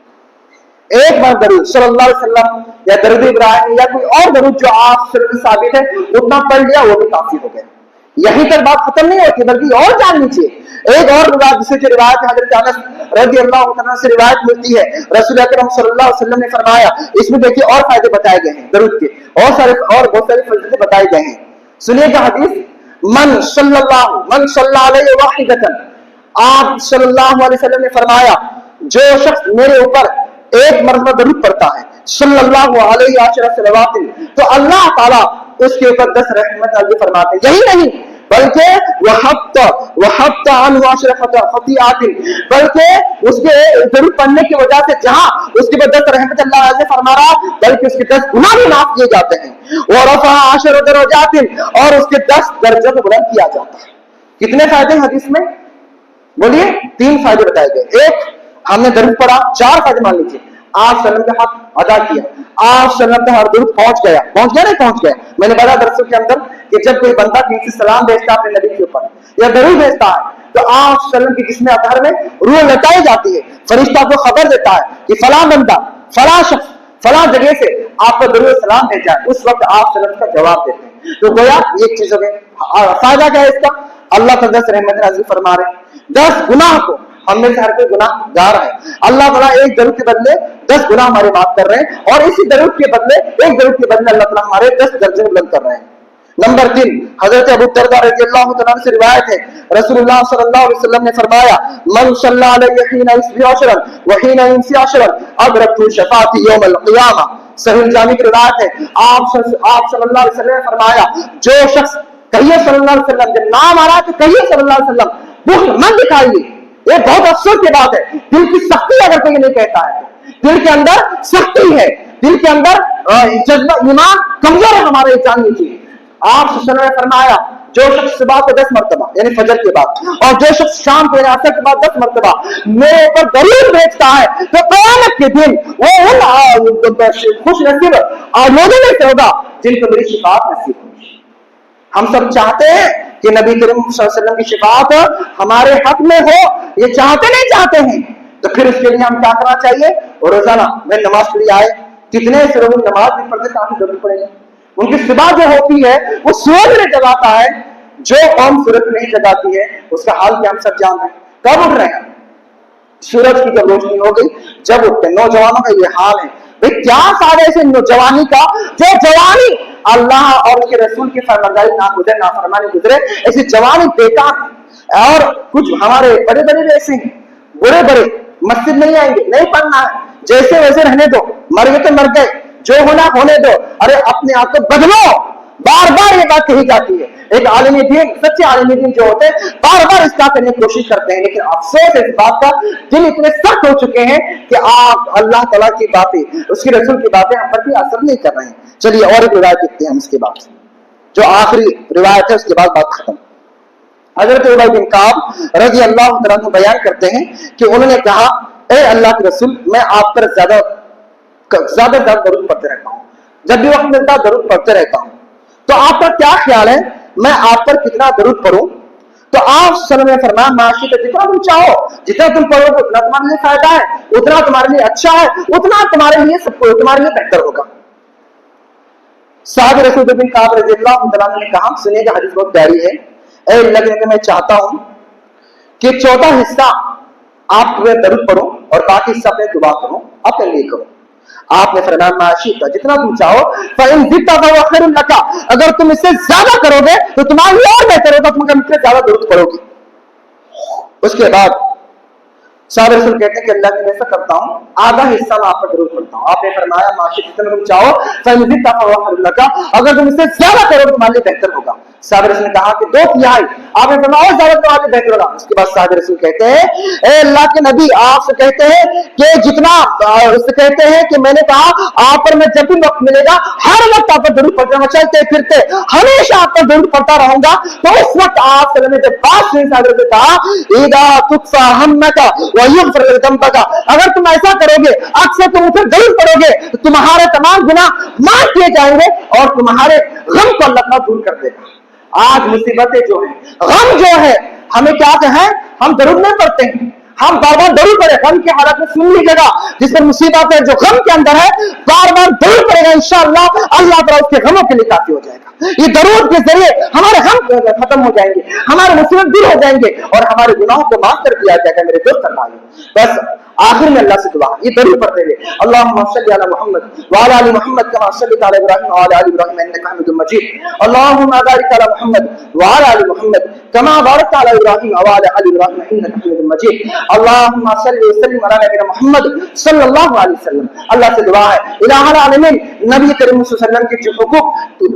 एक बार दरूद सल्लल्लाहु अलैहि वसल्लम या दरूद इब्राहिम या कोई और दरूद जो आप से साबित है उतना पढ़ लिया वो भी काफी हो गया। यहीं तक बात खत्म नहीं होती, बल्कि और जाननी चाहिए। एक और रिवायत, दूसरी जो रिवायत है हजरत अनस रज़ियल्लाहु तआला से रिवायत मिलती है, रसूल अकरम सल्लल्लाहु अलैहि वसल्लम ने फरमाया, इसमें देखिए और फायदे बताए गए हैं दरूद के, और बहुत सारी फजीलतें बताई गए हैं। सुनिएगा हदीस, मन सल्लल्लाहु अलैहि वाहिदतन, आप सल्लल्लाहु अलैहि वसल्लम ने फरमाया, जो शख्स मेरे ऊपर 1 मरतबा दरूद पढ़ता है सल्लल्लाहु अलैहि वसल्लम, तो अल्लाह ताला उसके ऊपर 10 रहमत नाज़िल फरमाते हैं। यही नहीं बल्कि बल्कि उसके दरूद पढ़ने की वजह से जहां उसके ऊपर 10 रहमत अल्लाह नाज़िल फरमा रहा, बल्कि उसके 10 गुनाह भी माफ किए जाते हैं। और उसके 10 दर्जों को बुलंद किया जाता है। कितने फायदे हदीस में? बोलिए, 3 फायदे बताए गए। एक, हमने दरूद पढ़ा, 4 फायदे मान लीजिए। آپ सल्लम का हक अदा किया, आप सल्लम का हर दुरूद पहुंच गया नहीं पहुंच गया। मैंने बताया दरसों के अंदर कि जब कोई बंदा किसी सलाम भेजता है अपने नबी के ऊपर या दरूद भेजता है तो आप सल्लम की जिस्म अतहर में रूह लटाई जाती है, फरिश्ता को खबर देता है कि फला बंदा फला शख्स फला जगह से आप पर दरूद सलाम भेजा है। उस वक्त आप सल्लम का जवाब देते हैं। तो गोया ये चीज हो गई। फायदा क्या है इसका? अल्लाह ताला 10 रहमत नाज़िल फरमा रहे हैं। 10 गुनाह को हम में से हर कोई गुनाहगार है, अल्लाह ताला एक दरूद के बदले 10 गुनाह हमारे माफ कर रहे हैं और इसी दरूद के बदले एक दरूद के बदले अल्लाह ताला हमारे 10 दर्जे बुलंद कर रहे हैं। नंबर 3, हजरत अबू दरदा रज़ियल्लाहु तआला से रिवायत है, रसूलुल्लाह सल्लल्लाहु अलैहि वसल्लम ने फरमाया, मन सल्ला अलैहि हीना युस्बी अशरन व हीना यमसी अशरन अदरकतु शफाअती यौमल क़ियामा। सहीह जामी की रिवायत है, आप सल्लल्लाहु अलैहि वसल्लम ने फरमाया, जो शख्स कहिए सल्लल्लाहु अलैहि वसल्लम, जब नाम आ रहा है तो कहिए सल्लल्लाहु अलैहि वसल्लम, बुख्ल मन दिखाइए। ये बहुत अफसोस की बात है, दिल की सख्ती अगर कोई नहीं कहता है, दिल के अंदर सख्ती है, दिल के अंदर जज्बा ईमान कमजोर है हमारे, जान लीजिए। आप सल्लल्लाहु अलैहि वसल्लम ने फरमाया, जो शख्स सुबह को 10 मरतबा यानी फजर के बाद और जो शख्स शाम को असर के बाद 10 मरतबा मेरे ऊपर दरूद भेजता है तो क़यामत के दिन वो उन खुश नसीब और लोगों में से होगा जिनको मेरी शिफाअत नसीब होगी। हम सब चाहते हैं कि नबी करीम सल्लल्लाहु अलैहि वसल्लम की शिफाअत हमारे हक में हो, ये चाहते नहीं चाहते हैं। तो फिर उसके लिए हम क्या करना चाहिए? रोजाना मैं नमाज के लिए आए, कितने से लोग नमाज नहीं पढ़ते, काफी जरूरत पड़ेगी। उनकी सुबह जो होती है वो सूरज में जगाता है, जो कौम सूरज नहीं जगाती है उसका हाल क्या हम सब जानते हैं। कब उठ रहे हैं? सूरज की जब रोशनी हो गई जब उठते। नौजवानों का ये हाल है। भाई क्या सारे से नौजवानी का, जो जवानी अल्लाह और उसके रसूल की फरमाबरदारी ना गुजरे, ना फरमानी गुजरे, ऐसी जवानी बेकार है। और कुछ हमारे बड़े बड़े ऐसे हैं, बड़े बड़े मस्जिद नहीं आएंगे, नहीं पढ़ना है, जैसे वैसे रहने दो, मर गए तो मर गए, जो होना होने दो। अरे अपने आप को बदलो, बार बार ये बात कही जाती है। एक आलिम दीन, सच्चे आलिम दीन जो होते हैं बार बार इसका करने की कोशिश करते हैं, लेकिन अफसोस इस बात का, दिल इतने सख्त हो चुके हैं कि आप अल्लाह ताला की बातें, उसके रसूल की बातें हम पर भी असर नहीं कर रहे हैं। चलिए और एक रिवायत देखते हैं हम इसके बाद, जो आखिरी रिवायत है उसके बाद बात खत्म। हजरत उबई बिन काब रज़ी अल्लाह तआला अन्हु बयान करते हैं कि उन्होंने कहा, ए अल्लाह के रसूल, मैं आप पर ज्यादा दरूद पढ़ते रहता हूँ, जब भी वक्त मिलता दरूद पढ़ते रहता हूँ, तो आपका क्या ख्याल है मैं आप पर कितना दरूद पढ़ूं? तो आप सल्लल्लाहु अलैहि वसल्लम ने फरमाया, माशी तो जितना तुम चाहो, जितना तुम पढ़ोगे उतना तुम्हारे लिए फायदा है, उतना तुम्हारे लिए अच्छा है, उतना तुम्हारे लिए सबको तुम्हारे लिए बेहतर होगा। साहब रसूल बिन काब रज़ियल्लाहु तआला अन्हु ने कहा, सुनिएगा हदीस बहुत प्यारी है, ए अल्लाह, मैं चाहता हूं कि चौथा हिस्सा आप दरूद पढ़ो और बाकी हिस्सा अपने दुआ करो, अपने लिए करो। आपने फरमाया, माशी का जितना तुम चाहो, फ़इन ज़िदता फ़हुव खैरुन लका, अगर तुम इससे ज्यादा करोगे तो तुम्हारे लिए और बेहतर होगा, तुम मुझसे ज्यादा दरूद पढ़ोगे। उसके बाद साहब रसूल कहते हैं कि अल्लाह मैं ऐसा करता हूँ, आधा हिस्सा मैं आप पर दरूद पढ़ता हूँ। आपने फरमाया, माशी जितना तुम चाहो, फ़इन ज़िदता फ़हुव खैरुन लका, अगर तुम इससे ज्यादा करोगे तुम्हारे लिए बेहतर होगा। साहब रसूल ने कहा कि 2/3, आपने फरमाया ज्यादा तो आगे बेहतर होगा। उसके बाद साहब रसूल कहते हैं, ए अल्लाह के नबी, आपसे कहते हैं कि जितना उससे कहते हैं कि मैंने कहा आप पर मैं जब भी वक्त मिलेगा हर वक्त आप पर दरूद पढ़ता रहूंगा, चलते फिरते हमेशा आप पर दरूद पढ़ता रहूंगा। तो उस वक्त आप ने जब बात सुनी, साहब रसूल कहा, इदा तुक्फा हम्मका व युग़फर लक ज़ंबका, अगर तुम ऐसा करोगे, अक्सर तुम उसे दरूद पढ़ोगे तो तुम्हारे तमाम गुनाह माफ किए जाएंगे और तुम्हारे गम को अल्लाह दूर कर देगा। आज मुसीबतें जो है, गम जो है, हमें क्या कहें, हम दरूद नहीं पढ़ते हैं, हम बार बार दरूद पढ़े, गम की हालत में सुन लीजिएगा, जिस पर मुसीबत है, जो गम के अंदर है, बार बार दरूद पड़ेगा, इंशाअल्लाह अल्लाह ताला उसके गमों के लिए काफी हो जाएगा। ये दरूद के जरिए हमारे गम खत्म हो जाएंगे, हमारे मुसीबत दूर हो जाएंगे और हमारे गुनाहों को माफ कर दिया जाएगा। मेरे दोस्त बस आखिर में अल्लाह से दुआ, ये दरूद पढ़ते हुए, अल्लाहुम्मा सल्लि अला मुहम्मद व अला आलि मुहम्मद कमा सल्लैता अला इब्राहीम व अला आलि इब्राहीम इन्नका हमीदुम मजीद, अल्लाहुम्मा बारिक अला मुहम्मद व अला आलि मुहम्मद कमा बारकता अला इब्राहीम व अला आलि इब्राहीम इन्नका हमीदुम मजीद, अल्लाहुम्मा सल्लि व सल्लिम अला नबीना मुहम्मद सल्लल्लाहु अलैहि वसल्लम। अल्लाह से दुआ है, इलाहुल आलमीन, नबी करीम सल्लल्लाहु अलैहि वसल्लम के जो हुकूक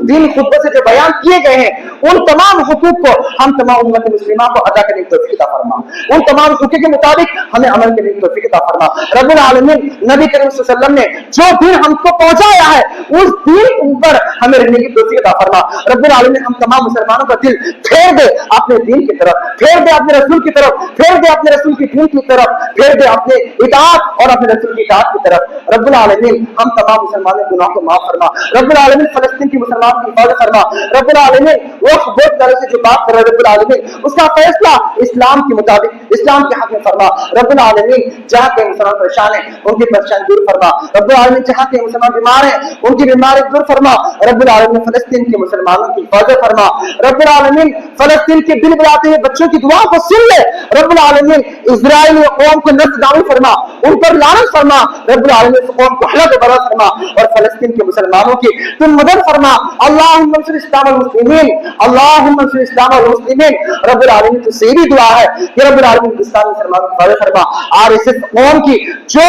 दिन खुतबे से जो बयान किए गए हैं, उन तमाम हुकूक को हम तमाम उम्मत मुस्लिमा को अदा करने की तौफीक अता फरमा। उन तमाम हुकूक के मुताबिक हमें अमल करने की तौफीक अता फरमा। रब्बुल आलमीन नबी करीम सल्लल्लाहु अलैहि वसल्लम ने जो दिन हमको पहुंचाया है, उस दिन पर हमें रहने की तौफीक अता फरमा। रब्बुल आलमीन हम तमाम मुसलमानों का दिल फेर दे अपने दीन की तरफ, फेर दे अपने रसूल की तरफ, फेर दे अपने रसूल की दीन की तरफ, फेर दे अपने इताअत और अपने रसूल की इताअत की तरफ। रब्बुल आलमीन हम तमाम मुसलमानों के गुनाह को माफ फरमा। रब्बुल आलमीन फलस्तीन की मुसलमान की हिफाजत फरमा। रब्बुल आलमीन वो बहुत तरह से जो बात कर रहे हैं, रब्बुल आलमीन उसका फैसला इस्लाम के मुताबिक, इस्लाम के हक में फरमा। रब्बुल आलमीन जहां के मुसलमान परेशान हैं, उनकी परेशानी दूर फरमा। रब्बुल आलमीन जहां के मुसलमान बीमार हैं, उनकी बीमारी दूर फरमा। रब्बुल आलमीन फलस्तीन के मुसलमानों की हिफाजत फरमा। रब्बुल आलमीन फलस्तीन के दिल बनाते हुए बच्चों की दुआ को सुन ले। रब्बुल आलमीन इजराइल कौम को नस्ल दावी फरमा, उन पर लानत फरमा। रब्बुल आलमीन कौम को हलाक बर्बाद फरमा और फलस्तीन के मुसलमानों की तुम मदद फरमा। अल्लाहुम्मा अंसुर इस्लाम वल मुस्लिमीन, अल्लाहुम्मा अंसुर इस्लाम वल मुस्लिमीन। रब्बुल आलमीन तो से भी दुआ है कि रब्बुल आलमीन इस्लाम मुसलमानों की मदद फरमा। आरएसएस कौम की जो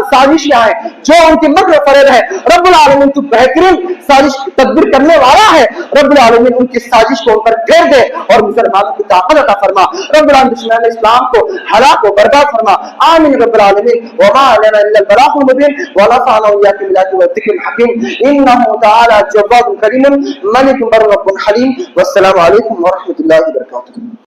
साजिशें हैं, जो उनके मक्र फरेब है, रब्बुल आलमीन तू बेहतरीन साजिश तदबीर करने वाला है। रब्बुल आलमीन उनकी साजिश को उन पर फेर दे और मुसलमानों की ताकत अता फरमा। रब्बुल आलमीन दुश्मनान इस्लाम को हलाक व बर्बाद फरमा। आमीन रब्बुल आलमीन। वमा लना इल्ला अल बलागुल मुबीन व नफ़अना व इय्याकुम बिल-आयति व ज़िक्रिल हकीम। इन्नहु तआला जव्वादुन करीमुन मलिकुन बर्रुन हलीम। वस्सलामु अलैकुम व रहमतुल्लाहि व बरकातुहू।